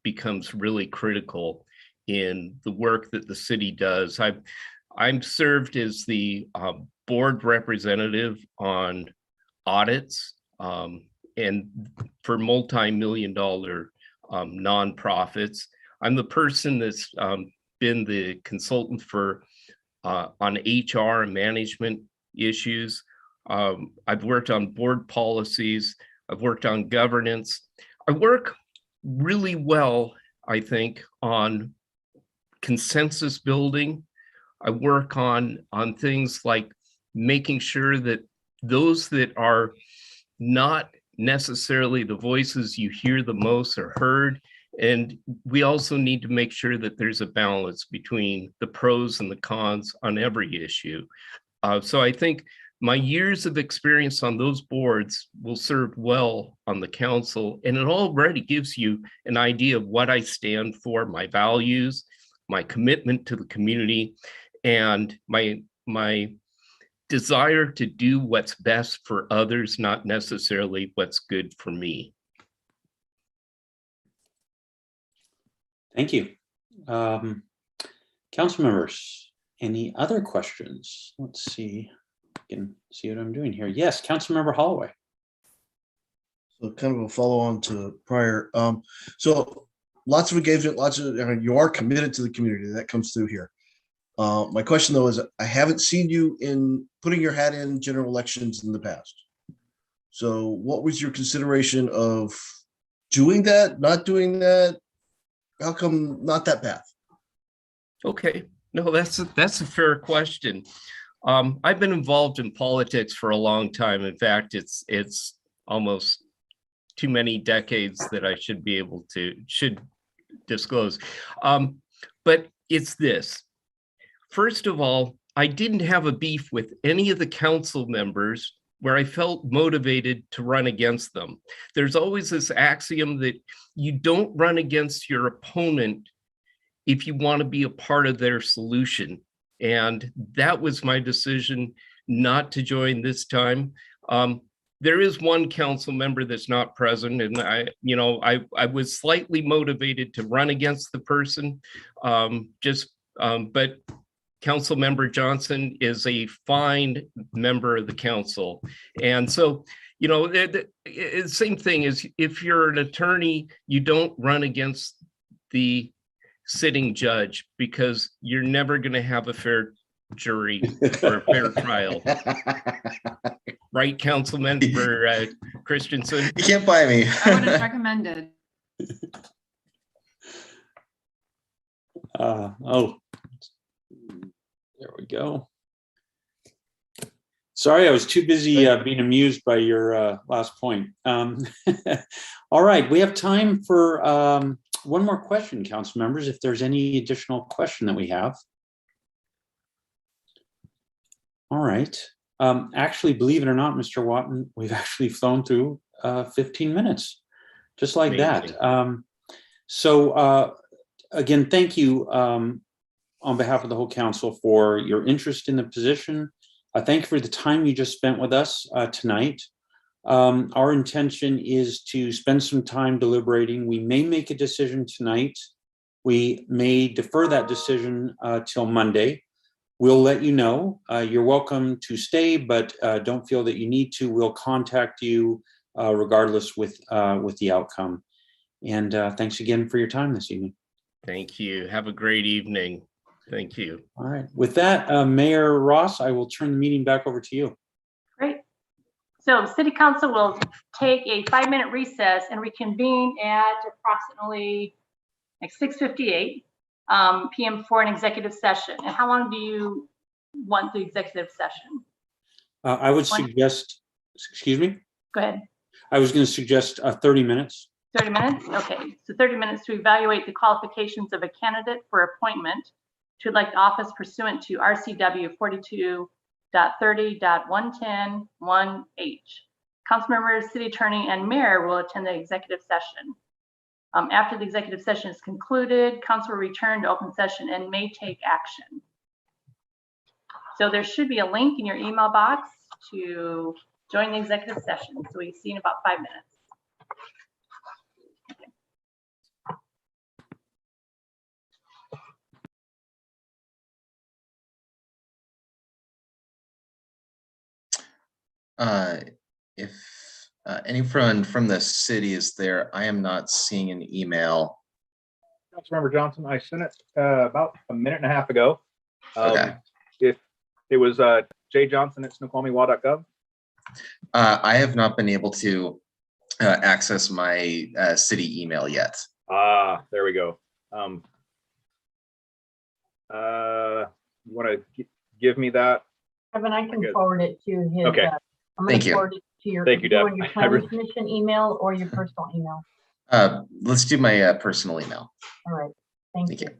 becomes really critical in the work that the city does. I'm served as the board representative on audits and for multi-million-dollar nonprofits. I'm the person that's been the consultant for on HR and management issues. I've worked on board policies. I've worked on governance. I work really well, I think, on consensus building. I work on things like making sure that those that are not necessarily the voices you hear the most are heard. And we also need to make sure that there's a balance between the pros and the cons on every issue. So I think my years of experience on those boards will serve well on the council, and it already gives you an idea of what I stand for, my values, my commitment to the community, and my desire to do what's best for others, not necessarily what's good for me. Thank you. Council members, any other questions? Let's see. I can see what I'm doing here. Yes, Councilmember Holloway. So kind of a follow on to prior. So lots of engagement, you are committed to the community. That comes through here. My question though is, I haven't seen you in putting your hat in general elections in the past. So what was your consideration of doing that, not doing that? How come not that path? Okay, no, that's a fair question. I've been involved in politics for a long time. In fact, it's almost too many decades that I should disclose. But it's this. First of all, I didn't have a beef with any of the council members where I felt motivated to run against them. There's always this axiom that you don't run against your opponent if you want to be a part of their solution. And that was my decision not to join this time. There is one council member that's not present, and I was slightly motivated to run against the person, but Council Member Johnson is a fine member of the council. And so, the same thing is, if you're an attorney, you don't run against the sitting judge, because you're never going to have a fair jury or a fair trial. Right, Councilmember Christensen? You can't buy me. I would have recommended. There we go. Sorry, I was too busy being amused by your last point. All right, we have time for one more question, council members, if there's any additional question that we have. All right. Actually, believe it or not, Mr. Watton, we've actually flown through 15 minutes, just like that. Again, thank you on behalf of the whole council for your interest in the position. Thank you for the time you just spent with us tonight. Our intention is to spend some time deliberating. We may make a decision tonight. We may defer that decision till Monday. We'll let you know. You're welcome to stay, but don't feel that you need to. We'll contact you regardless with the outcome. And thanks again for your time this evening. Thank you. Have a great evening. Thank you. All right. With that, Mayor Ross, I will turn the meeting back over to you. Great. So City Council will take a 5-minute recess and reconvene at approximately like 6:58 p.m. for an executive session. And how long do you want the executive session? I would suggest, excuse me? Go ahead. I was going to suggest 30 minutes. 30 minutes? Okay. So 30 minutes to evaluate the qualifications of a candidate for appointment to elect office pursuant to RCW 42.30.110(1)H. Council members, city attorney, and mayor will attend the executive session. After the executive session is concluded, council will return to open session and may take action. So there should be a link in your email box to join the executive session. So we see you in about 5 minutes. If anyone from the city is there, I am not seeing an email. Councilmember Johnson, I sent it about a minute and a half ago. Okay. If it was jjohnson@snoqualmiewa.gov. I have not been able to access my city email yet. There we go. You want to give me that? Kevin, I can forward it to his. Okay. I'm going Thank to you. forward it to your, Thank you, Deb. your planning commission email or your personal email. Let's do my personal email. All right. Thank Thank you. you.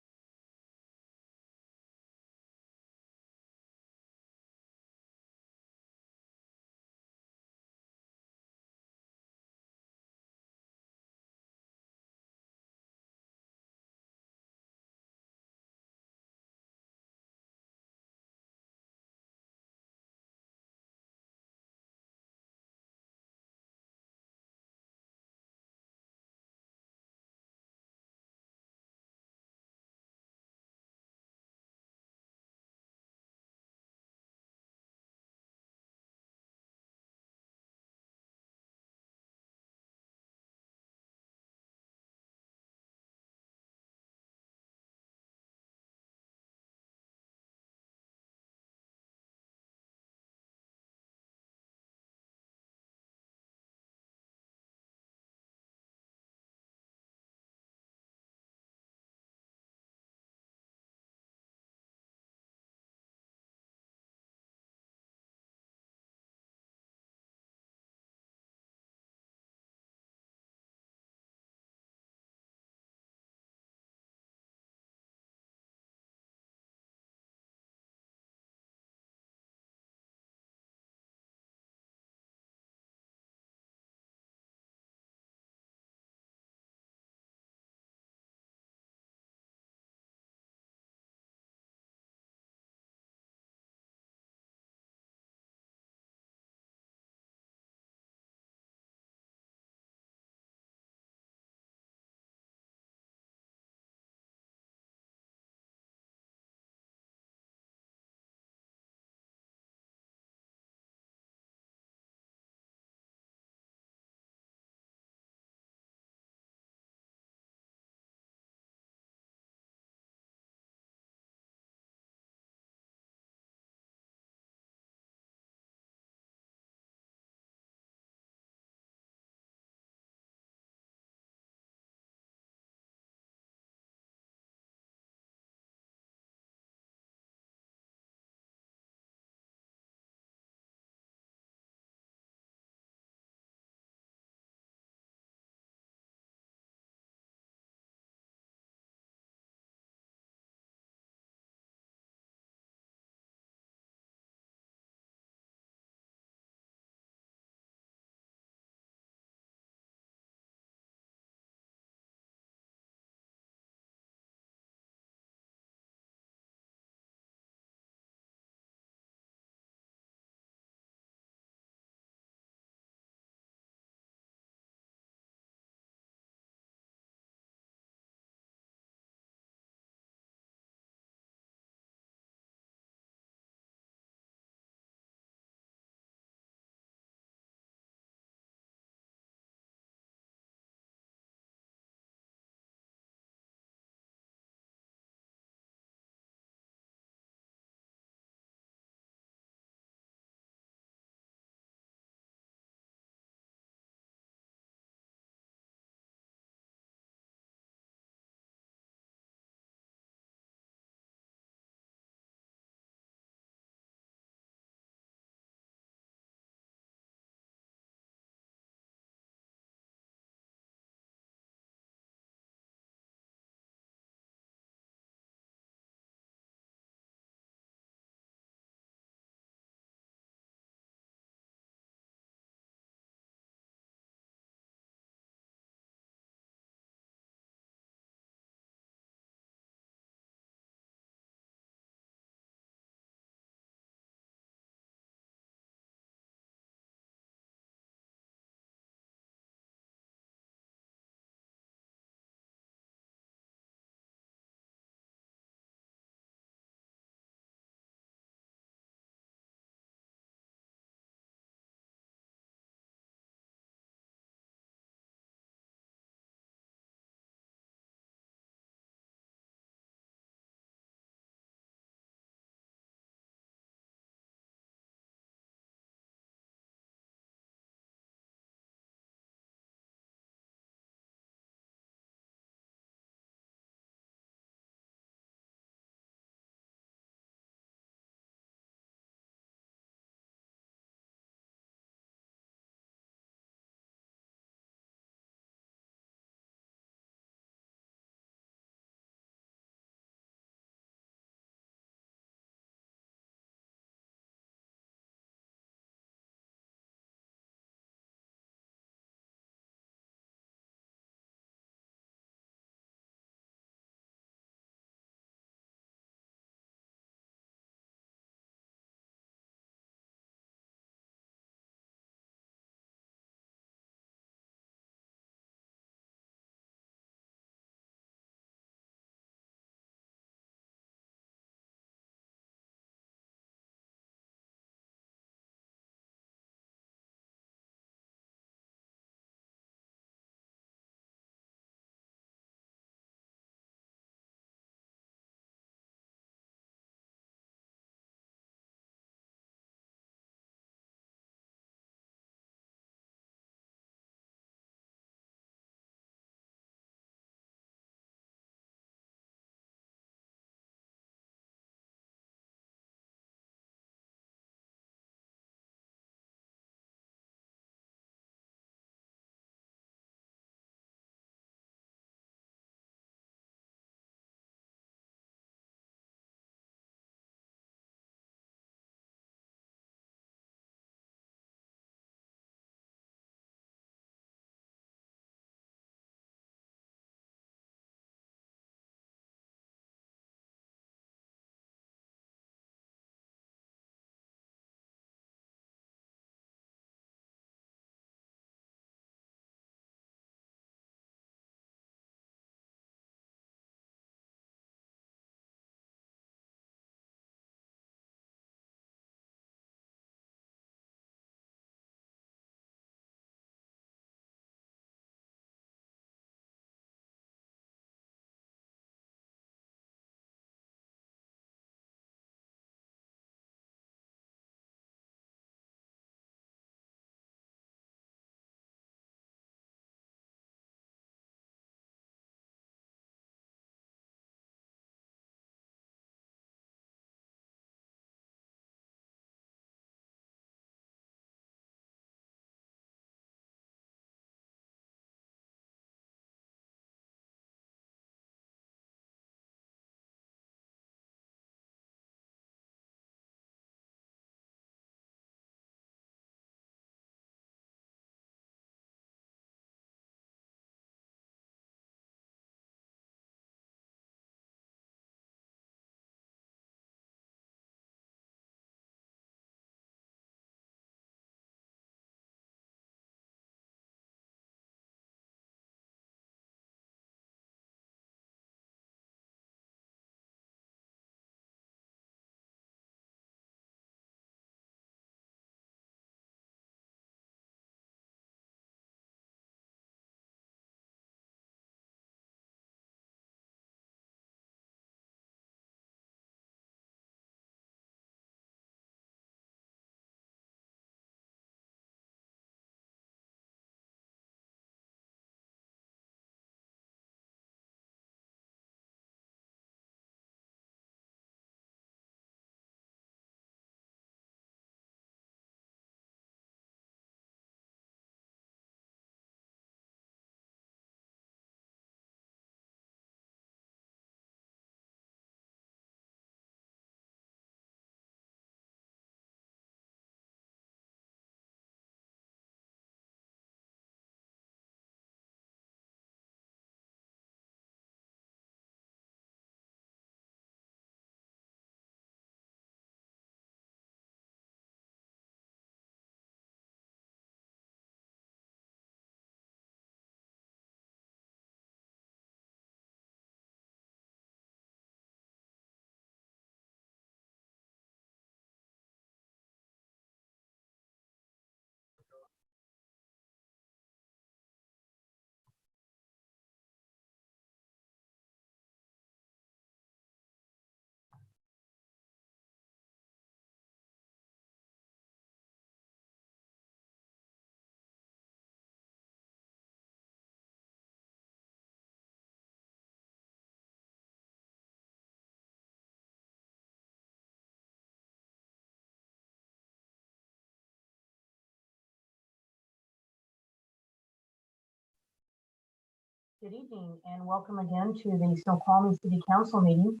Good evening and welcome again to the Snoqualmie City Council meeting.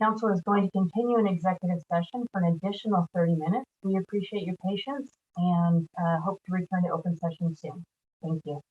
Council is going to continue an executive session for an additional 30 minutes. We appreciate your patience and hope to return to open session soon. Thank you.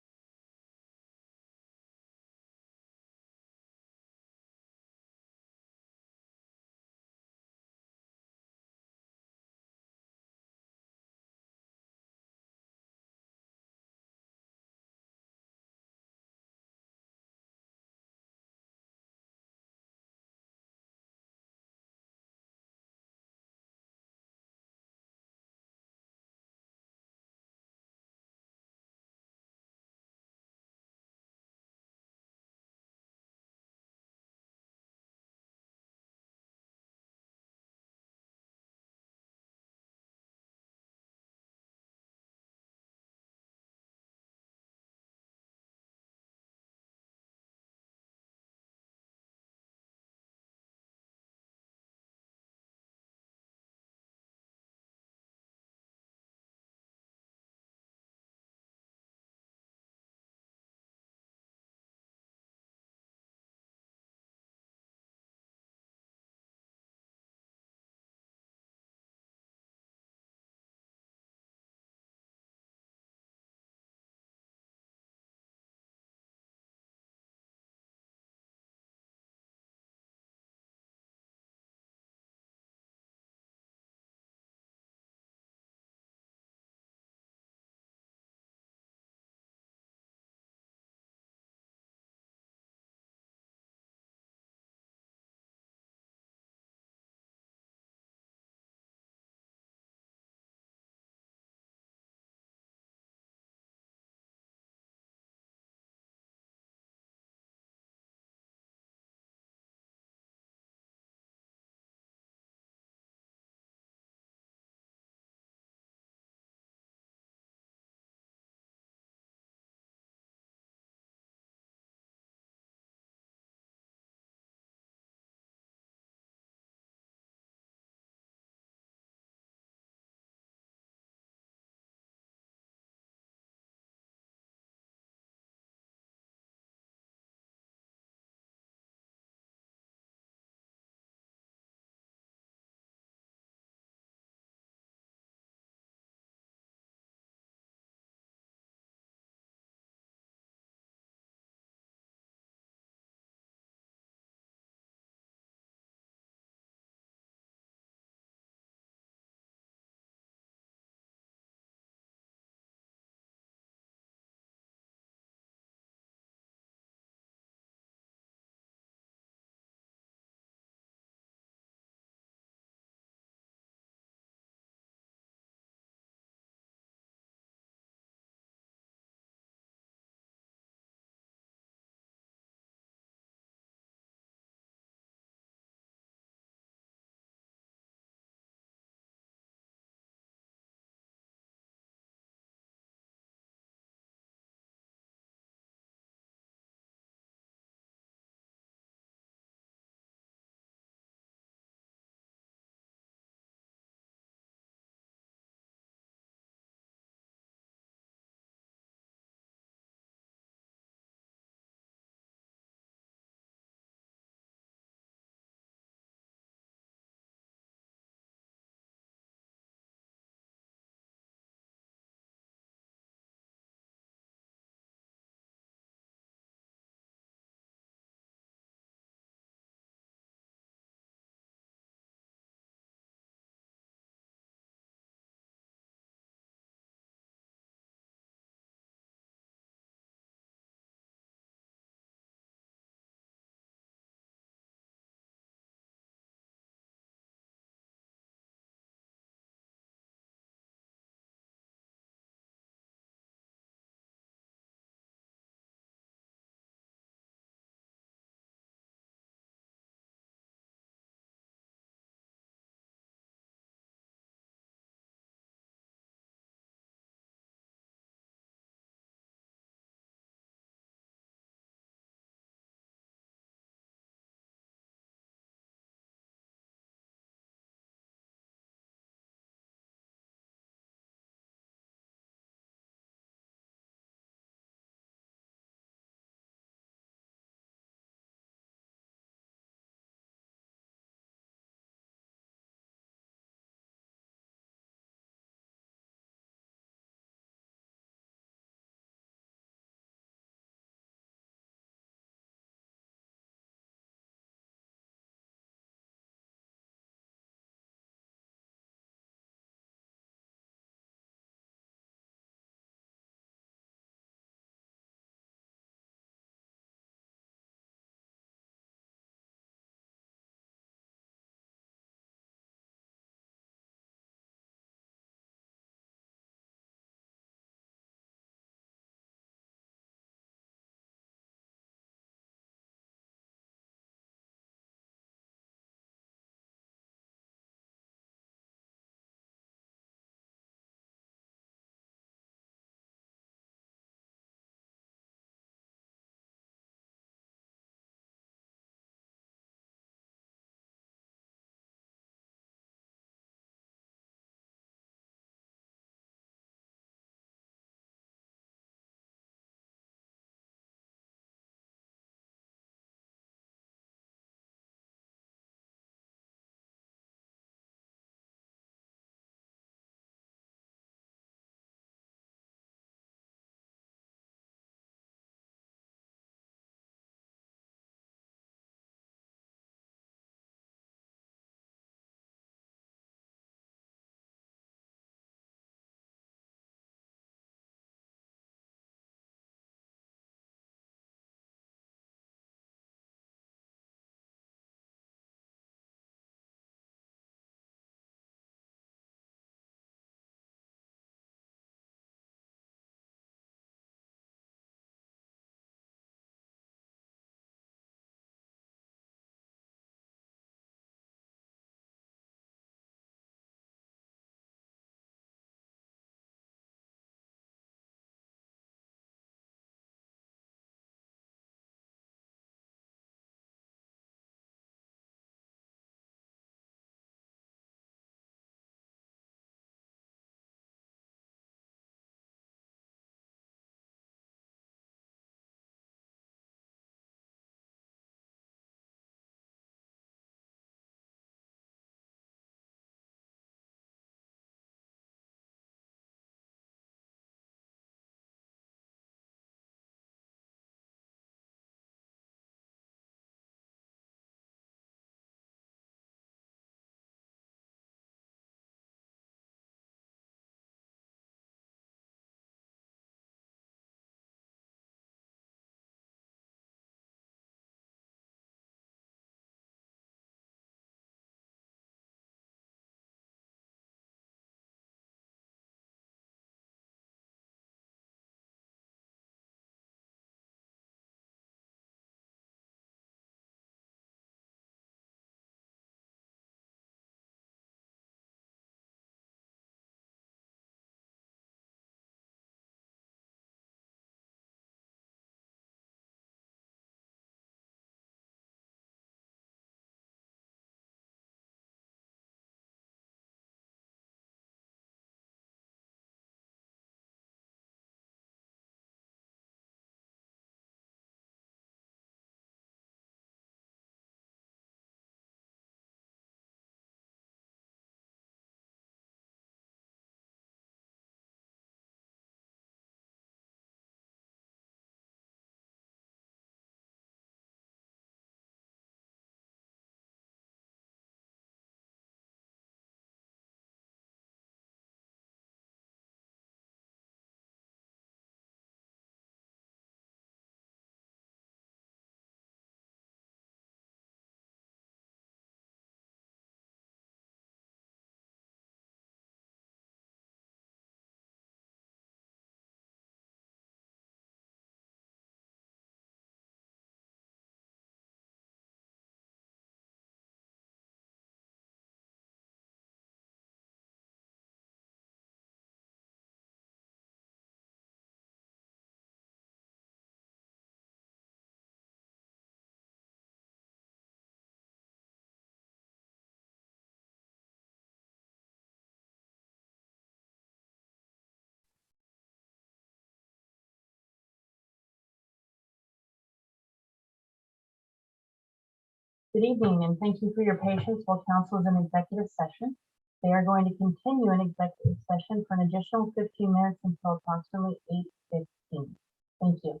Good evening, and thank you for your patience while council is in executive session. They are going to continue in executive session for an additional 15 minutes until approximately 8:15. Thank you.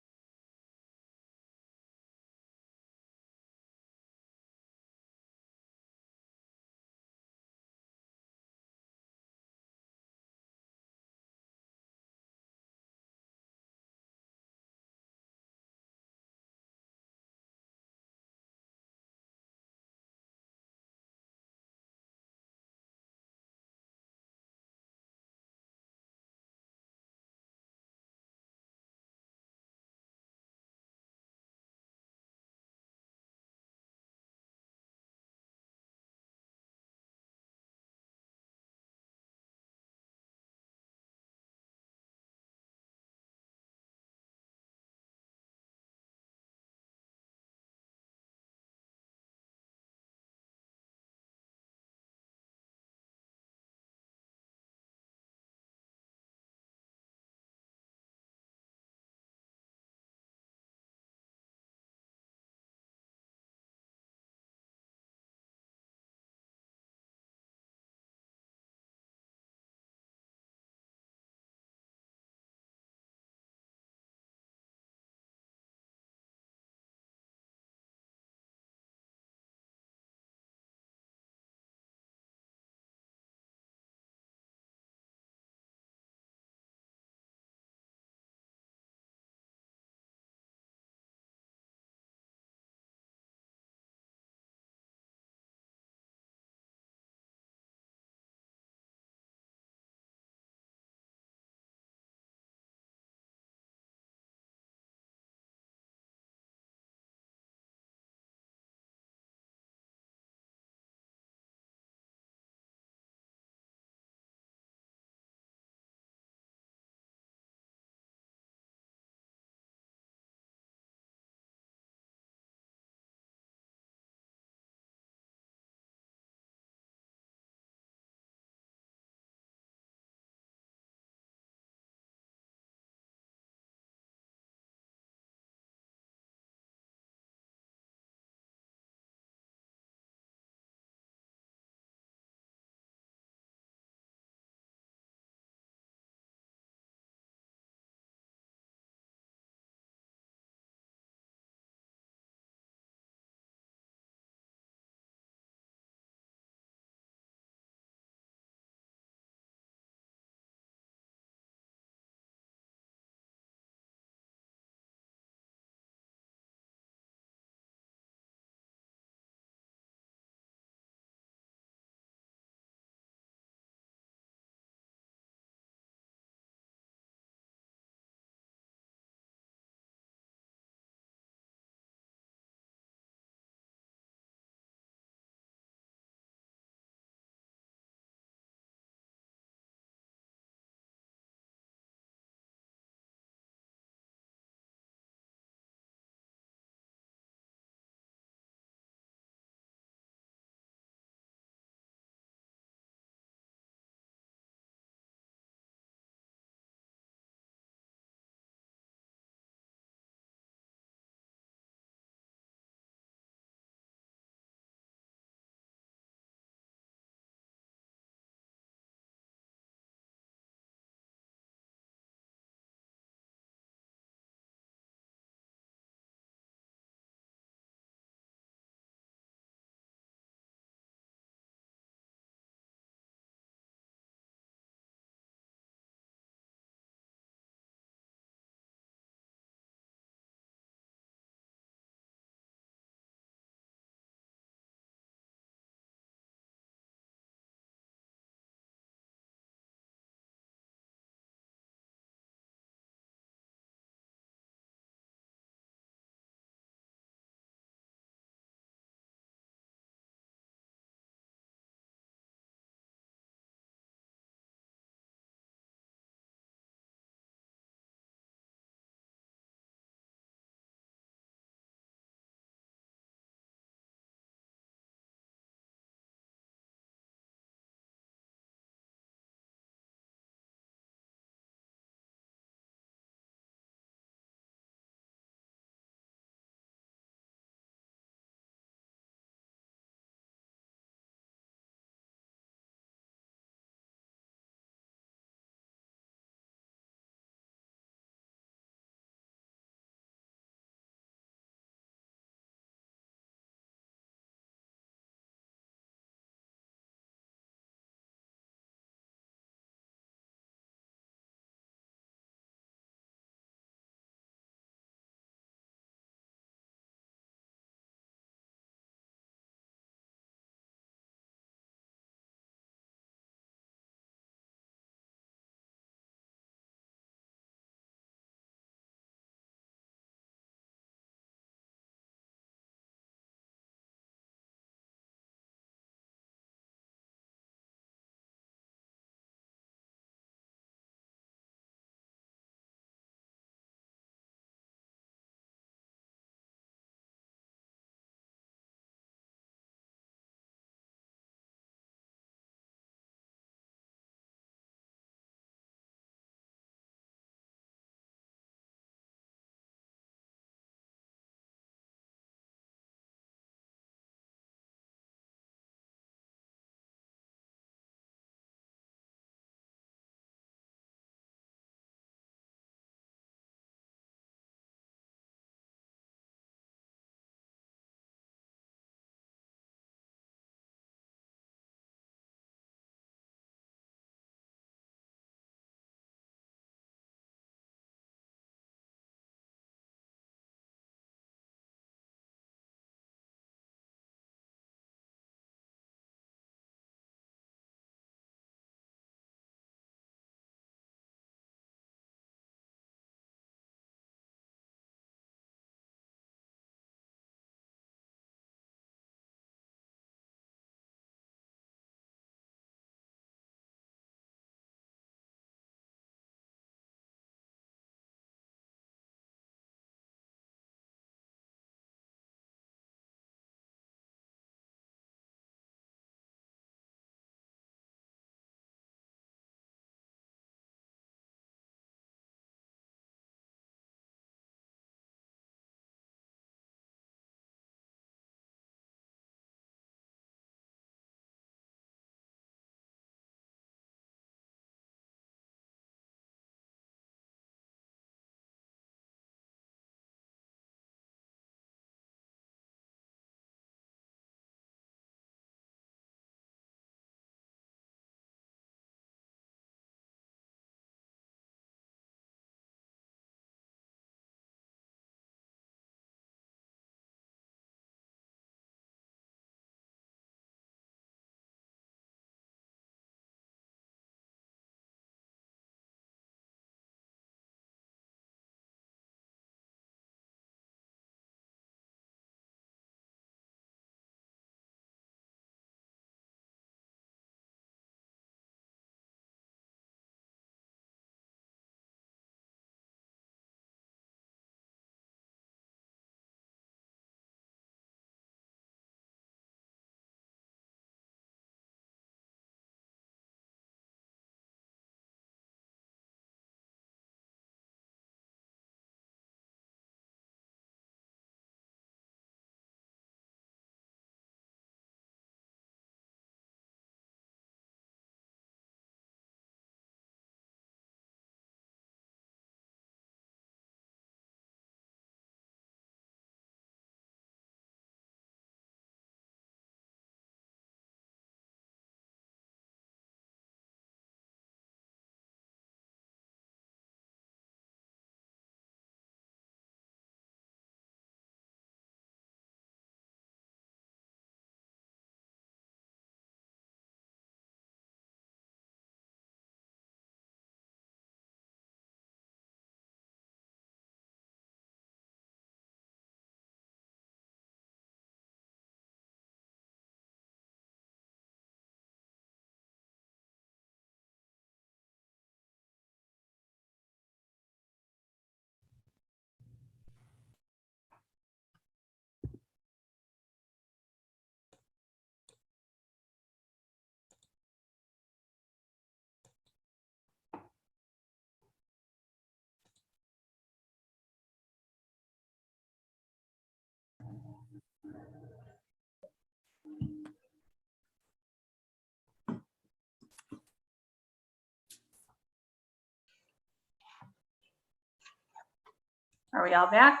Are we all back?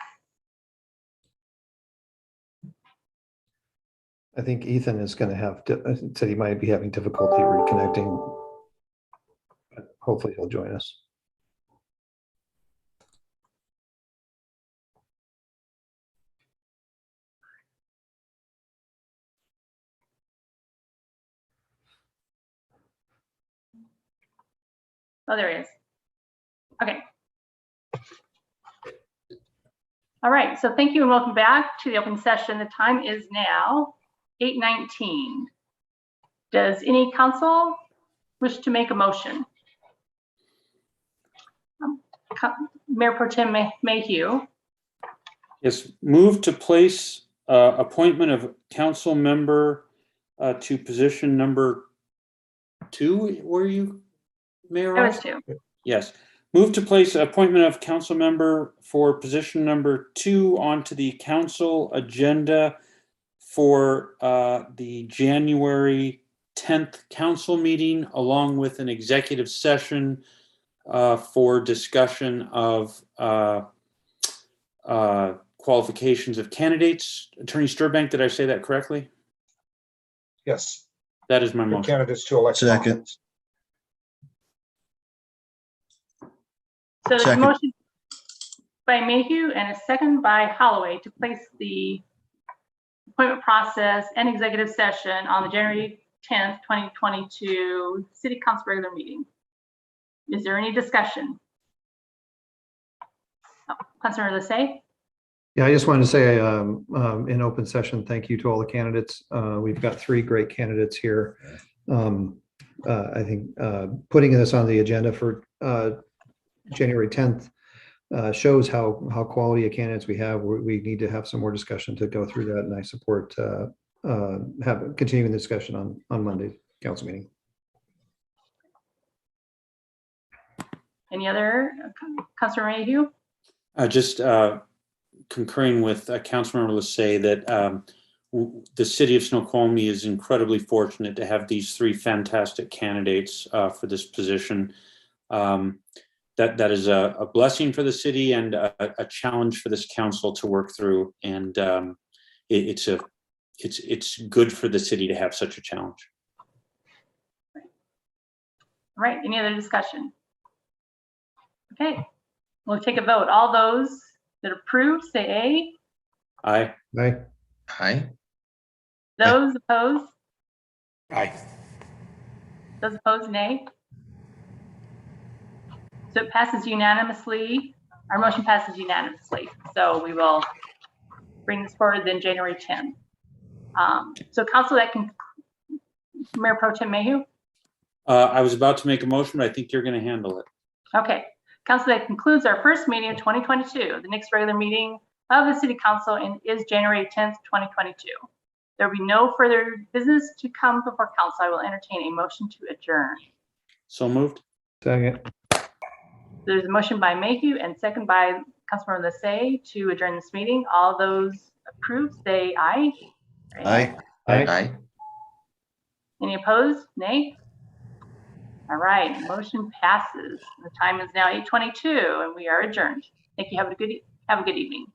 I think Ethan is going to have, said he might be having difficulty reconnecting. But hopefully he'll join us. Oh, there he is. Okay. All right, so thank you and welcome back to the open session. The time is now 8:19. Does any council wish to make a motion? Mayor Pro Tem Mayhew. Yes, move to place appointment of council member to position number 2. Were you, Mayor There Ross? was 2. Yes. Move to place appointment of council member for position number 2 onto the council agenda for the January 10th council meeting, along with an executive session for discussion of qualifications of candidates. Attorney Sturbank, did I say that correctly? Yes. That is my The motion. candidates to elect. Second. So there's a Second. motion by Mayhew and a second by Holloway to place the appointment process and executive session on the January 10th, 2022 City Council regular meeting. Is there any discussion? Oh, Councilor Lissay? Yeah, I just wanted to say in open session, thank you to all the candidates. We've got 3 great candidates here. I think putting this on the agenda for January 10th shows how quality of candidates we have. We need to have some more discussion to go through that, and I support continuing the discussion on Monday's council meeting. Any other? Councilor Mayhew? Just concurring with Councilmember Lissay that the city of Snoqualmie is incredibly fortunate to have these 3 fantastic candidates for this position. That is a blessing for the city and a challenge for this council to work through. And it's good for the city to have such a challenge. All right, any other discussion? Okay, we'll take a vote. All those that approve, say aye. Aye. Aye. Aye. Those opposed? Aye. Those opposed, nay. So it passes unanimously. Our motion passes unanimously. So we will bring this forward then January 10th. So council, that can, Mayor Pro Tem Mayhew? I was about to make a motion, but I think you're going to handle it. Okay. Council, that concludes our first meeting of 2022. The next regular meeting of the City Council is January 10th, 2022. There will be no further business to come before council. I will entertain a motion to adjourn. So moved. Second. There's a motion by Mayhew and second by Councilmember Lissay to adjourn this meeting. All those approved, say aye. Aye. Aye. Aye. Any opposed? Nay. All right, motion passes. The time is now 8:22 and we are adjourned. Thank you. Have a good evening.